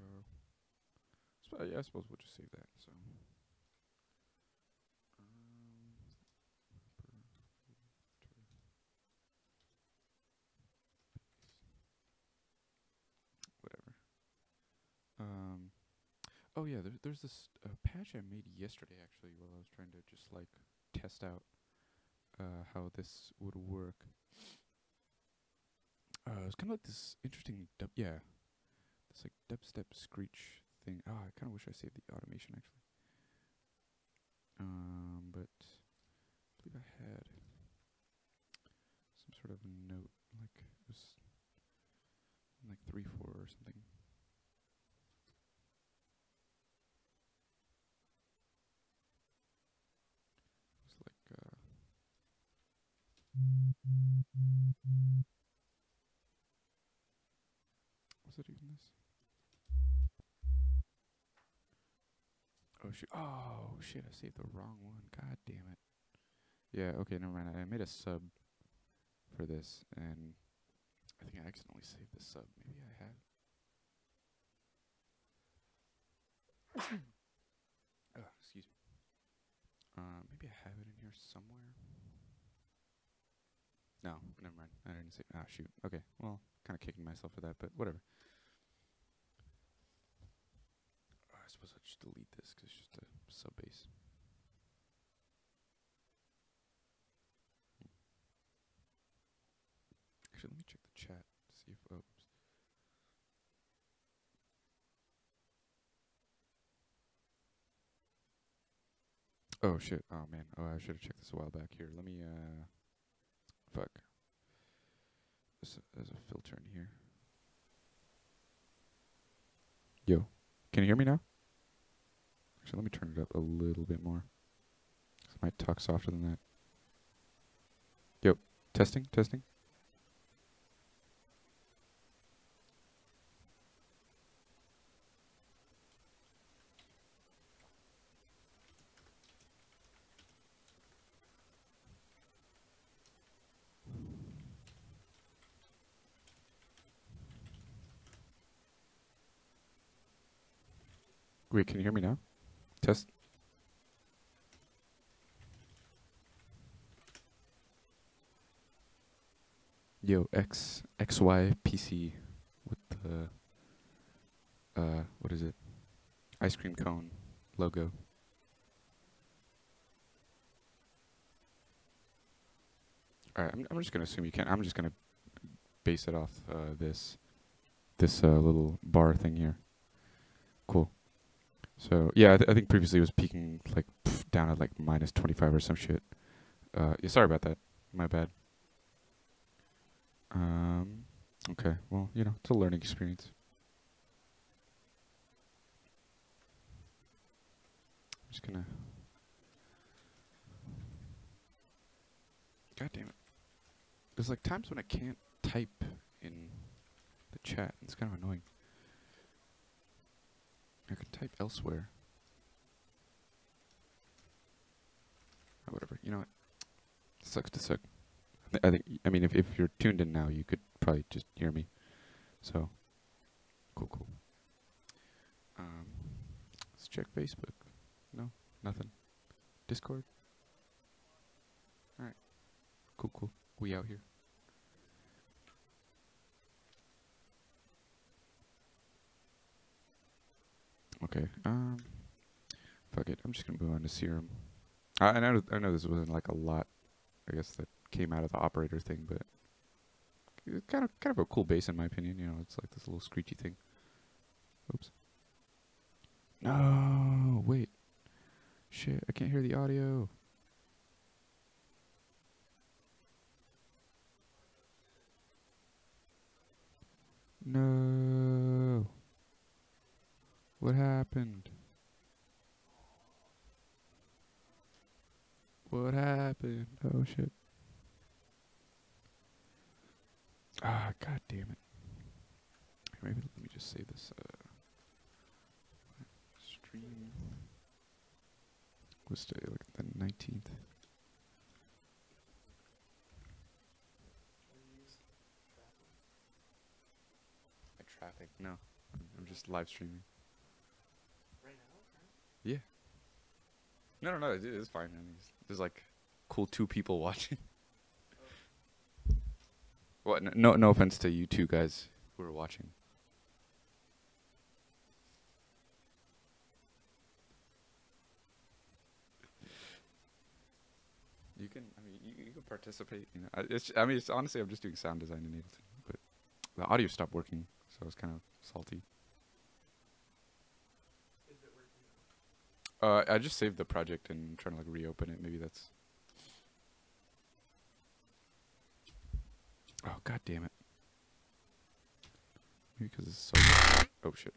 yeah, I suppose we'll just save that. So whatever. Oh yeah, there's this patch I made yesterday actually while I was trying to just like test out how this would work. It was kind of like this interesting this like dubstep screech thing. Oh, I kind of wish I saved the automation actually. But I believe I had some sort of note, like it was like 3/4 or something. It was like was it even this? Oh shit, I saved the wrong one. God damn it. Yeah, okay, never mind. I made a sub for this, and I think I accidentally saved the sub. Maybe I have. Excuse me. Maybe I have it in here somewhere. No, never mind. I didn't save. Ah, shoot. Okay, well, kind of kicking myself for that, but whatever. I suppose I'll just delete this because it's just a sub base. Actually, let me check the chat to see if. Oh shit. Oh man. Oh, I should have checked this a while back. Here, let me. Fuck. There's a filter in here. Yo, can you hear me now? Actually, let me turn it up a little bit more. I might talk softer than that. Yo, testing, testing. Wait, can you hear me now? Test. Yo, XY PC with the what is it? Ice cream cone logo. Alright, I'm just gonna assume you can. I'm just gonna base it off this little bar thing here. Cool. So yeah, I think previously it was peaking like down at like -25 or some shit. Yeah, sorry about that. My bad. Okay, well, you know, it's a learning experience. I'm just gonna. God damn it. There's like times when I can't type in the chat. It's kind of annoying. I can type elsewhere. Oh, whatever. You know what? Sucks to suck. I mean, if you're tuned in now, you could probably just hear me. So, cool. Let's check Facebook. No, nothing. Discord. Cool, cool. We out here. Okay. Fuck it. I'm just gonna move on to Serum. I know this wasn't like a lot, I guess, that came out of the operator thing, but it's kind of a cool bass in my opinion. You know, it's like this little screechy thing. Oops. No, wait. Shit, I can't hear the audio. No. What happened? What happened? Oh shit. Ah, god damn it. Maybe let me just save this stream. Was today like the 19th? Traffic? No. I'm just live streaming. Right now? Yeah. No, it's fine. I mean, there's like cool 2 people watching. What? No offense to you 2 guys who are watching. You can, I mean, you can participate. You know, it's honestly, I'm just doing sound design in Ableton, but the audio stopped working, so it's kind of salty. Is it working now? I just saved the project and I'm trying to like reopen it. Maybe that's. Oh god damn it! Maybe because it's so. Oh shit.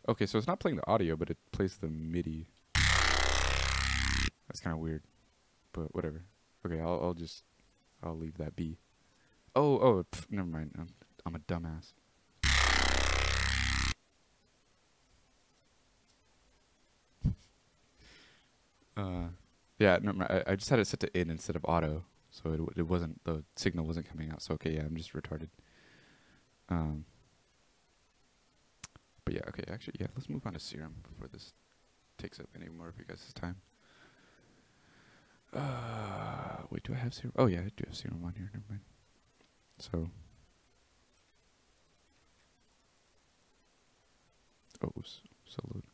Okay, so it's not playing the audio, but it plays the MIDI. That's kind of weird, but whatever. Okay, I'll leave that be. Oh, never mind. I'm a dumbass. Yeah, no, I just had it set to in instead of auto, so it wasn't, the signal wasn't coming out. So okay, yeah, I'm just retarded. But yeah, okay, actually, yeah, let's move on to Serum before this takes up any more of you guys' time. Wait, do I have Serum? Oh yeah, I do have Serum on here. Never mind. So, salute.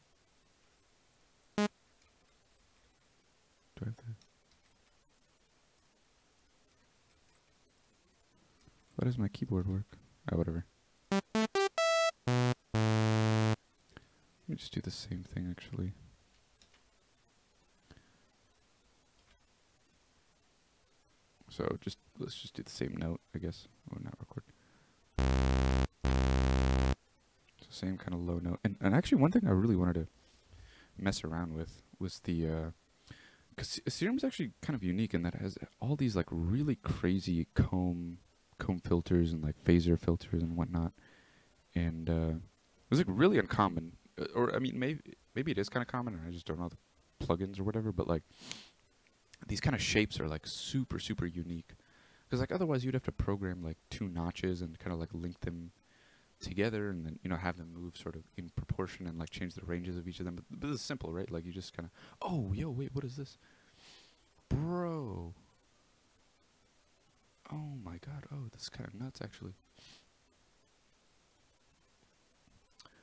Do I have that? Why does my keyboard work? Whatever. Let me just do the same thing, actually. So let's just do the same note, I guess. Oh, not record. So same kind of low note. And actually, one thing I really wanted to mess around with was the, because Serum's actually kind of unique in that it has all these like really crazy comb filters and like phaser filters and whatnot. And it's like really uncommon. Or I mean, maybe it is kind of common, and I just don't know the plugins or whatever. But like, these kind of shapes are like super unique, because like otherwise you'd have to program like 2 notches and kind of like link them together, and then, you know, have them move sort of in proportion and like change the ranges of each of them. But this is simple, right? Like you just kind of, oh, yo, wait, what is this, bro? Oh my god, oh, this is kind of nuts, actually.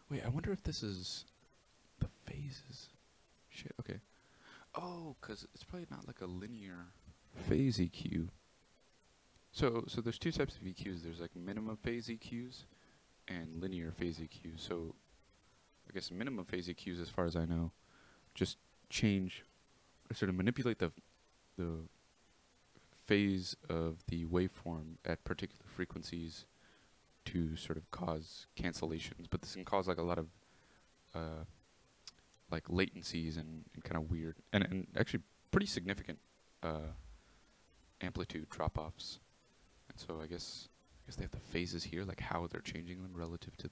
Wait, I wonder if this is the phases. Shit, okay. Oh, because it's probably not like a linear phase EQ. So there's 2 types of EQs. There's like minimum phase EQs and linear phase EQs. So I guess minimum phase EQs, as far as I know, just change, or sort of manipulate the phase of the waveform at particular frequencies to sort of cause cancellations. But this can cause like a lot of like latencies and kind of weird and actually pretty significant amplitude drop-offs. And so I guess they have the phases here, like how they're changing them relative to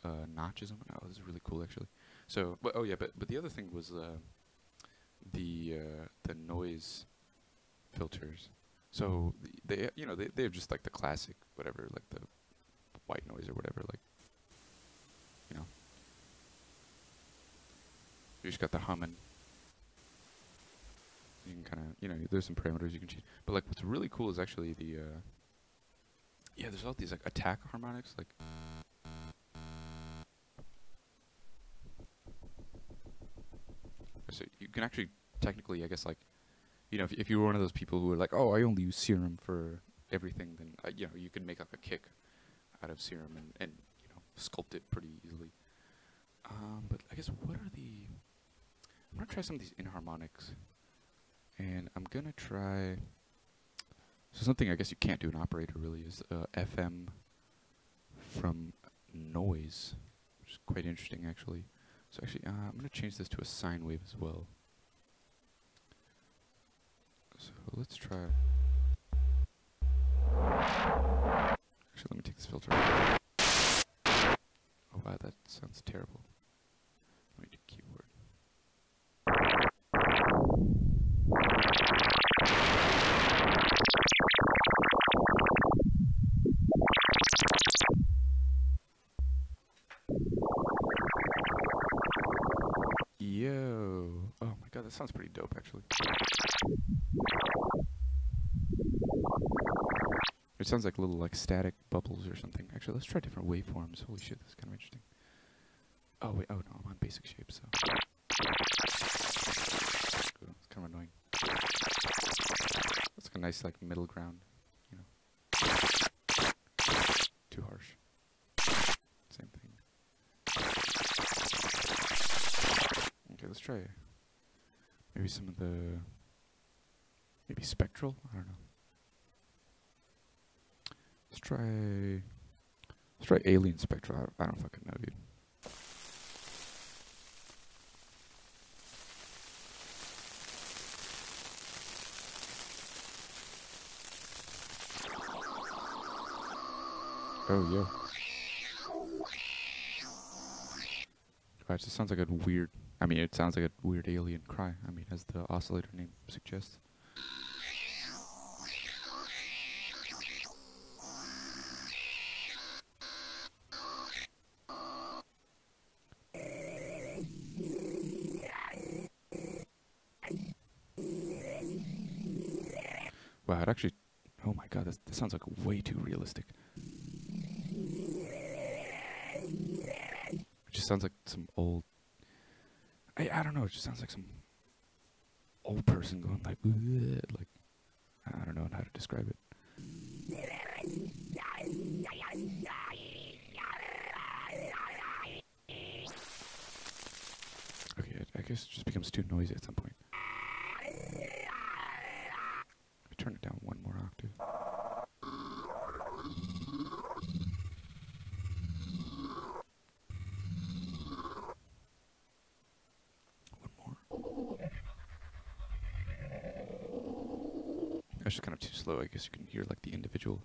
the notches. And oh, this is really cool, actually. So, but the other thing was the noise filters. So they have just like the classic whatever, like the white noise or whatever, like, you know, you just got the humming. you can kind of, you know, there's some parameters you can change. But like, what's really cool is actually the, yeah, there's all these like attack harmonics, like. So you can actually technically, I guess, like, you know, if you were one of those people who were like, oh, I only use Serum for everything, then you know, you could make like a kick out of Serum and you know, sculpt it pretty easily. But I guess what are the? I'm gonna try some of these inharmonics, and I'm gonna try. So something I guess you can't do in operator really is FM from noise, which is quite interesting actually. So actually, I'm gonna change this to a sine wave as well. So let's try. Actually, let me take this filter off. Oh wow, that sounds terrible. Let me do keyboard. Yo. Oh my god, that sounds pretty dope actually. It sounds like little like static bubbles or something. Actually, let's try different waveforms. Holy shit, this is kind of interesting. Oh wait, oh no, I'm on basic shape, so. Ooh, it's kind of annoying. That's like a nice like middle ground, you know. Too harsh. Same thing. Okay, let's try maybe some of the maybe spectral. I don't know. Let's try alien spectral. I don't fucking know, dude. Oh, yo. Wow, it just sounds like a weird. I mean, it sounds like a weird alien cry. I mean, as the oscillator name suggests. Wow, it actually. Oh my god, that sounds like way too realistic. It just sounds like some old. I don't know. It just sounds like some old person going like I don't know how to describe it. Okay, I guess it just becomes too noisy at some point. Turn it down one more octave. One more. That's just kind of too slow. I guess you can hear like the individual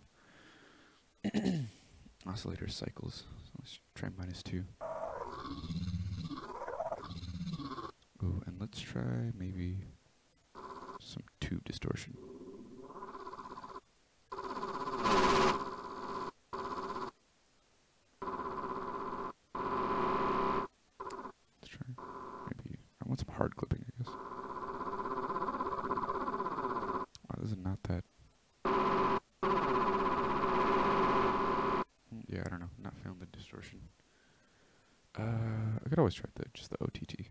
oscillator cycles. So let's try -2. Ooh, and let's try maybe some tube distortion. Some hard clipping, I guess. Wow, this is not that. Yeah, I don't know. Not found the distortion. I could always try just the OTT.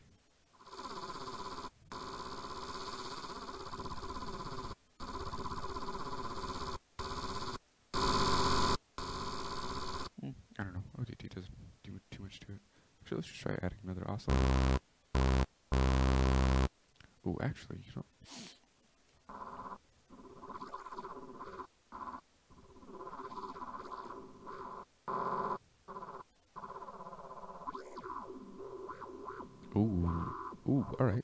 I don't know. OTT doesn't do too much to it. Actually, let's just try adding another oscillator. Oh, actually, you know. Ooh, all right.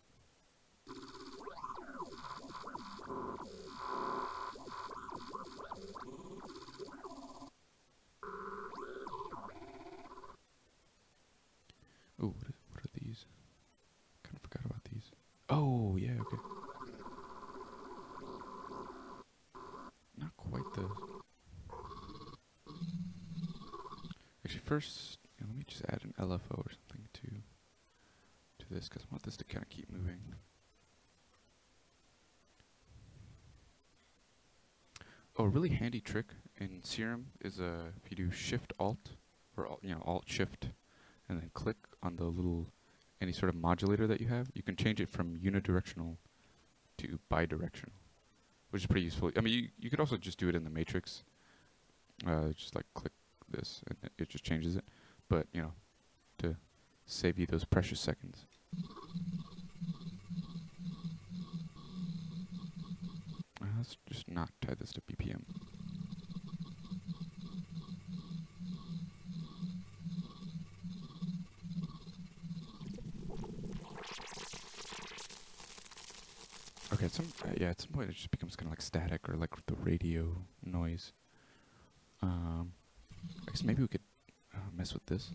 Ooh, what are these? Kind of forgot about these. Oh, yeah, okay. Not quite the... Actually, first, let me just add an LFO or something to this, because I want this to kind of keep moving. Oh, a really handy trick in Serum is if you do Shift Alt or Alt Shift, and then click on the little any sort of modulator that you have, you can change it from unidirectional to bidirectional, which is pretty useful. I mean, you could also just do it in the Matrix. Just like click this, and it just changes it. But to save you those precious seconds. Let's just not tie this to BPM. Okay, at some point it just becomes kind of like static or like the radio noise. I guess maybe we could mess with this.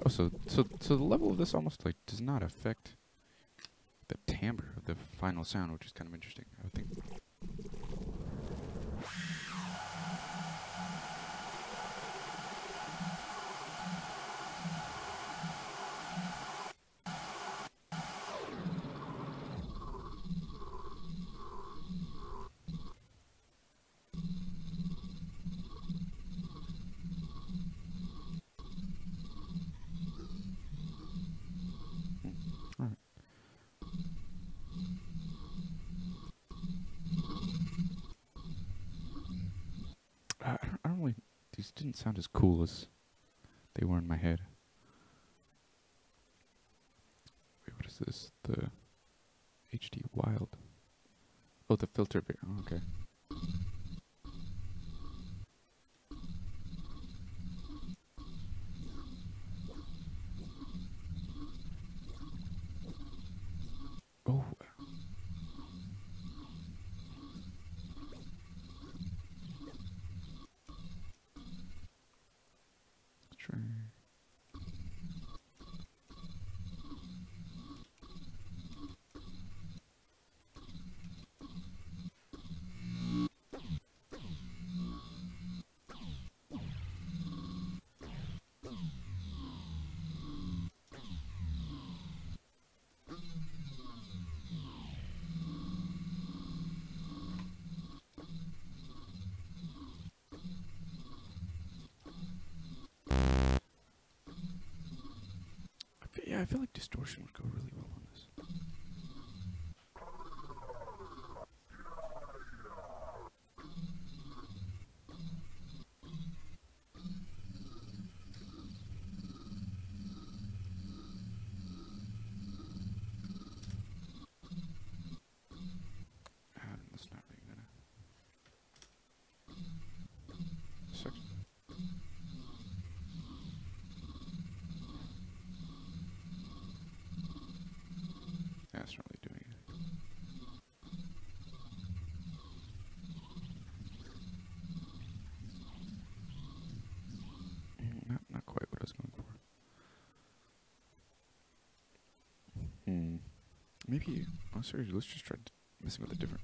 Oh, so the level of this almost like does not affect the timbre of the final sound, which is kind of interesting. I would think. Alright. I don't really. These didn't sound as cool as they were in my head. Wait, what is this? The HD Wild. Oh, the filter bit. Oh, okay. Oh. Let's try. Yeah, I feel like distortion would go really well on this. That's not really gonna. Sucks. Yeah, it's not really doing it. Not quite what I was going for. Maybe. Oh, seriously, let's just try messing with a different.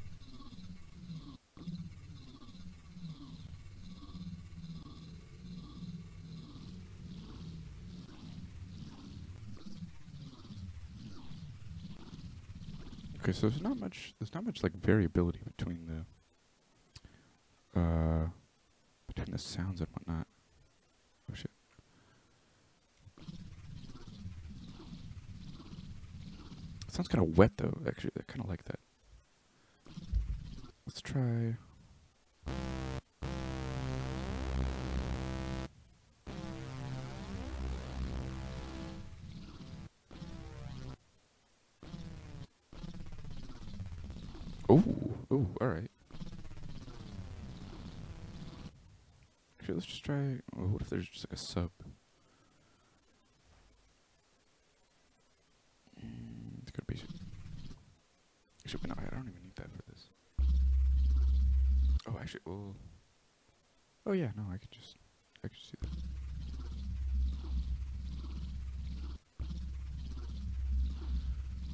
Okay, so there's not much like variability between the sounds and whatnot. Oh shit. It sounds kind of wet though. Actually, I kind of like that. Let's try. Oh, all right. Actually, let's just try. Oh, what if there's just like a sub? It's gonna be. Actually, no, I don't even need that for this. Oh, actually, well. Oh yeah, no, I could just do that.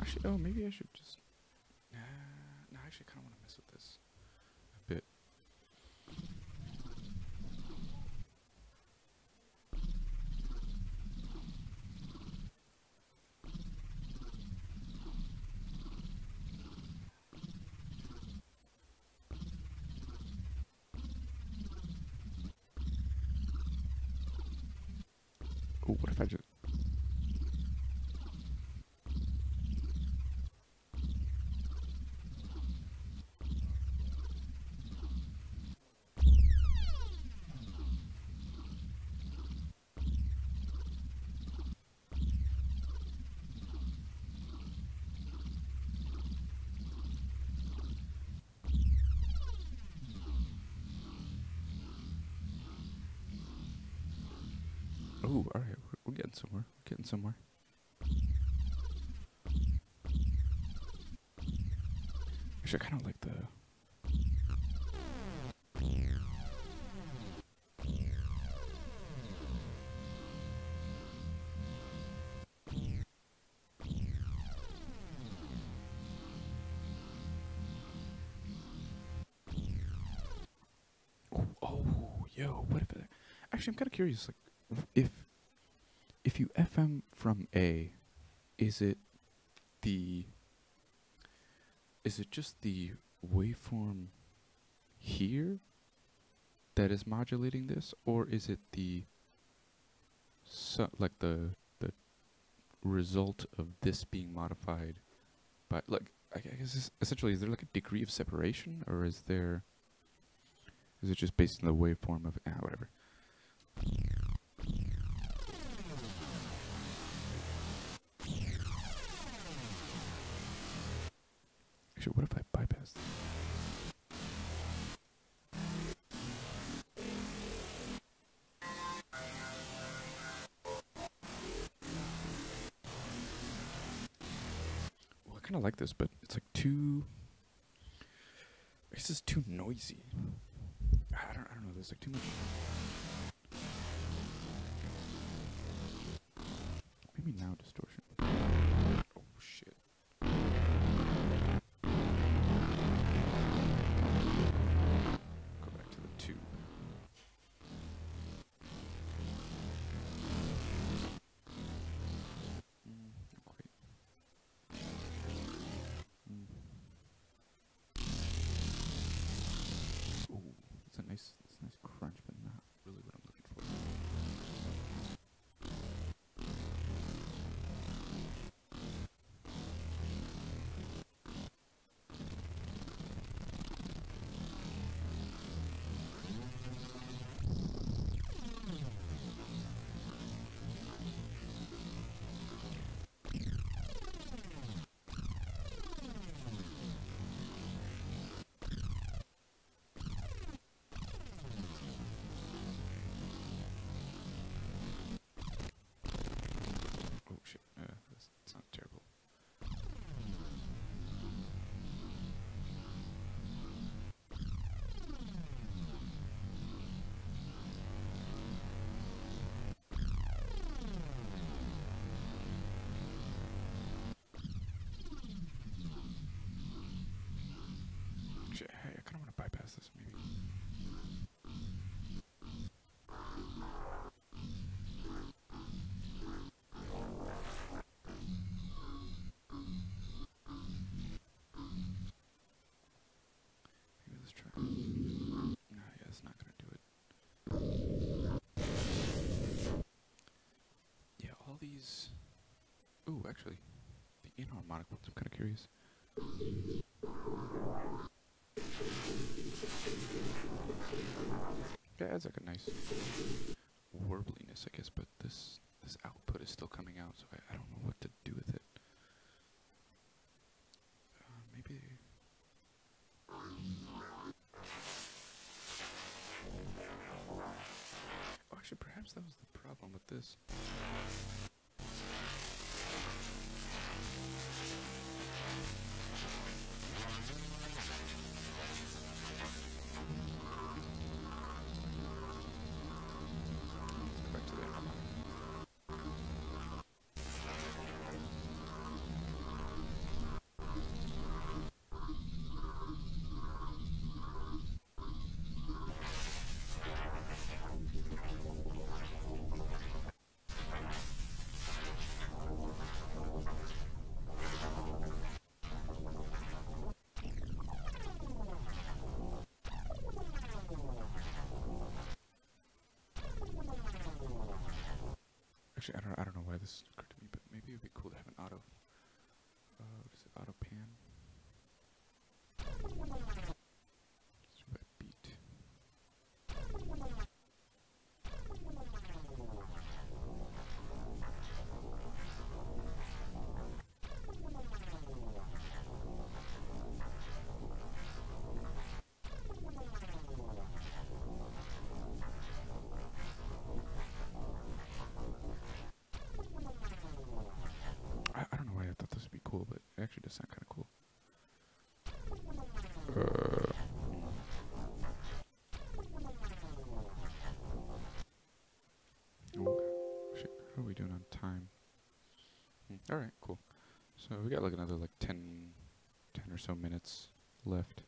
Actually, oh, maybe I should just. No, I actually kind of want to mess with this a bit. Oh, what if I just... Oh, alright, we're getting somewhere. We're getting somewhere. Actually, I kind of like the... Oh, yo, what if it... Actually, I'm kind of curious, like, if you FM from A, is it just the waveform here that is modulating this, or is it the like the result of this being modified by, like, I guess essentially, is there like a degree of separation, or is it just based on the waveform of whatever? Actually, what if I bypass this? Well, I kind of like this, but it's like too... I guess it's too noisy. I don't know, there's like too much... Maybe now distortion. Oh, shit. Go back to the tube. Not quite. Ooh, it's a nice crunch, but not really what I'm looking for. Oh shit, that's not terrible. Shit, hey, I kinda wanna bypass this, maybe. Maybe let's try. Nah, yeah, it's not gonna do it. Yeah, all these... Ooh, actually, the inharmonic ones, I'm kinda curious. Yeah, it adds like a nice warbliness, I guess, but this output is still coming out, so I don't know what to do with it. Maybe... Oh, actually, perhaps that was the problem with this. Back to the inharmonic. Actually, I don't know why this occurred to me, but maybe it'd be cool to have an auto. What is it? Auto pan. Let's do that beat. I don't know why I thought this would be cool, but it actually does sound kind of cool. Oh, shit. How are we doing on time? Alright, cool. So we got like another like 10 or so minutes left.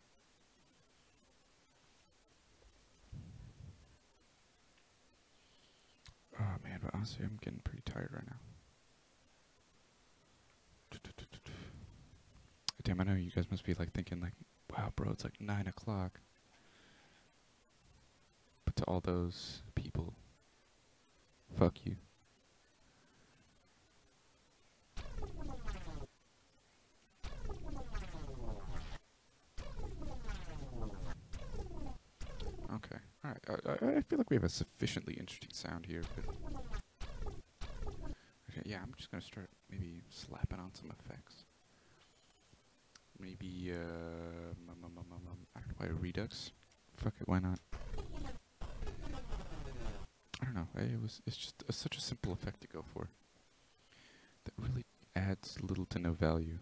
Oh man, but honestly I'm getting pretty tired right now. Damn, I know you guys must be like thinking like, wow bro, it's like 9 o'clock. But to all those people, fuck you. Okay, alright. I feel like we have a sufficiently interesting sound here. But okay, yeah, I'm just gonna start maybe slapping on some effects. Maybe, I don't know why Redux. Fuck it, why not? I don't know. It's just such a simple effect to go for. That really adds little to no value.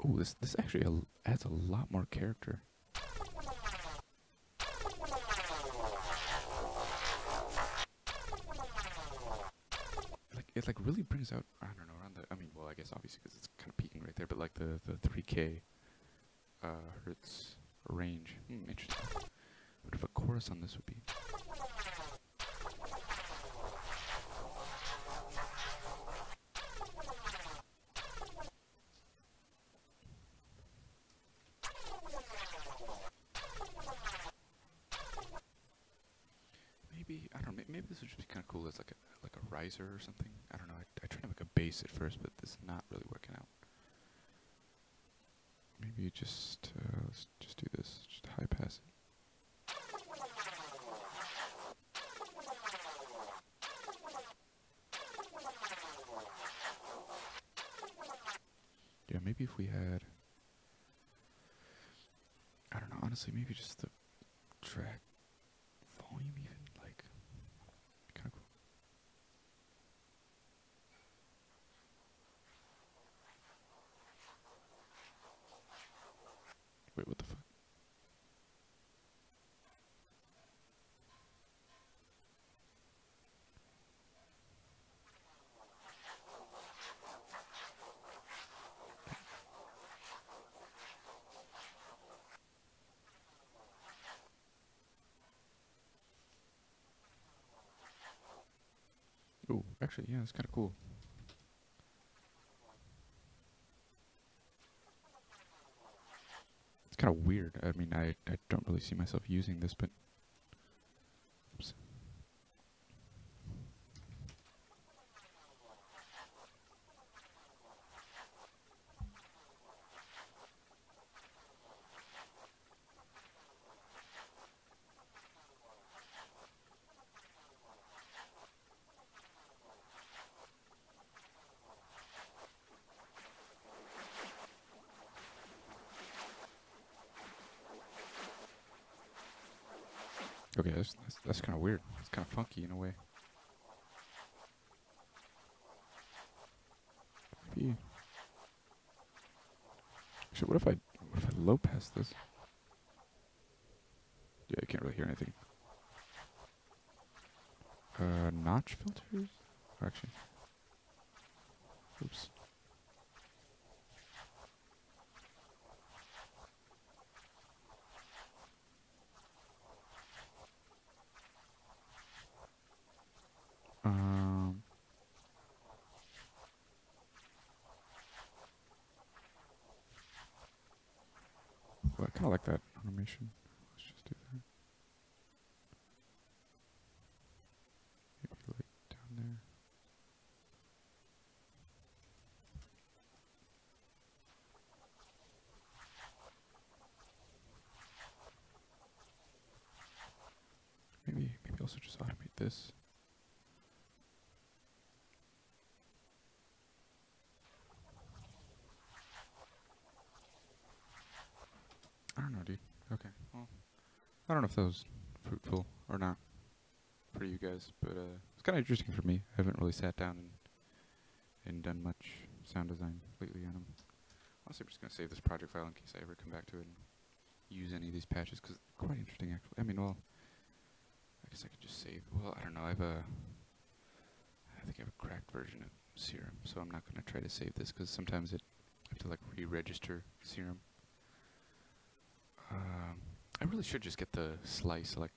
Ooh, this actually adds a lot more character. It like really brings out, I don't know, around the, I mean, well, I guess obviously because it's kind of peaking right there, but like the 3K hertz range. Interesting. What if a chorus on this would be? Maybe, I don't know, maybe this would just be kind of cool as like a riser or something. I don't know, I tried to make a bass at first, but this is not really working out. Maybe just, let's just do this, just high pass it. Yeah, maybe if we had, I don't know, honestly, maybe just the track volume even, like, kind of cool. Wait, what the fuck? Ooh, actually, yeah, it's kind of cool. It's kind of weird. I mean, I don't really see myself using this, but... Oops. Okay, that's kind of weird. It's kind of funky in a way. Maybe. Actually, what if I low pass this? Yeah, you can't really hear anything. Notch filters? Or actually, oops. Well, I kind of like that animation. Let's just do that. this. I don't know, dude. Okay, well, I don't know if that was fruitful or not for you guys, but it's kind of interesting for me. I haven't really sat down and done much sound design lately on them. Honestly, I'm just gonna save this project file in case I ever come back to it and use any of these patches, because it's quite interesting, actually. I mean, well, I guess I could just save. Well, I don't know. I think I have a cracked version of Serum, so I'm not gonna try to save this because sometimes I have to like re-register Serum. I really should just get the slice, like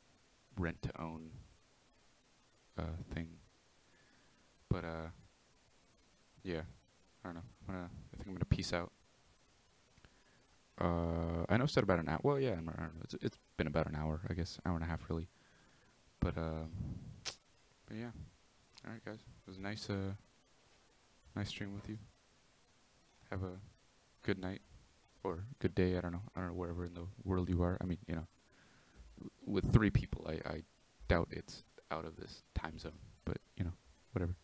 rent to own thing. But yeah, I don't know. I think I'm gonna peace out. I know it's at about an hour. Well, yeah, I don't know. It's been about an hour, I guess, hour and a half really. But yeah. All right, guys. It was nice stream with you. Have a good night or good day. I don't know wherever in the world you are. I mean, you know, with 3 people, I doubt it's out of this time zone. But you know, whatever.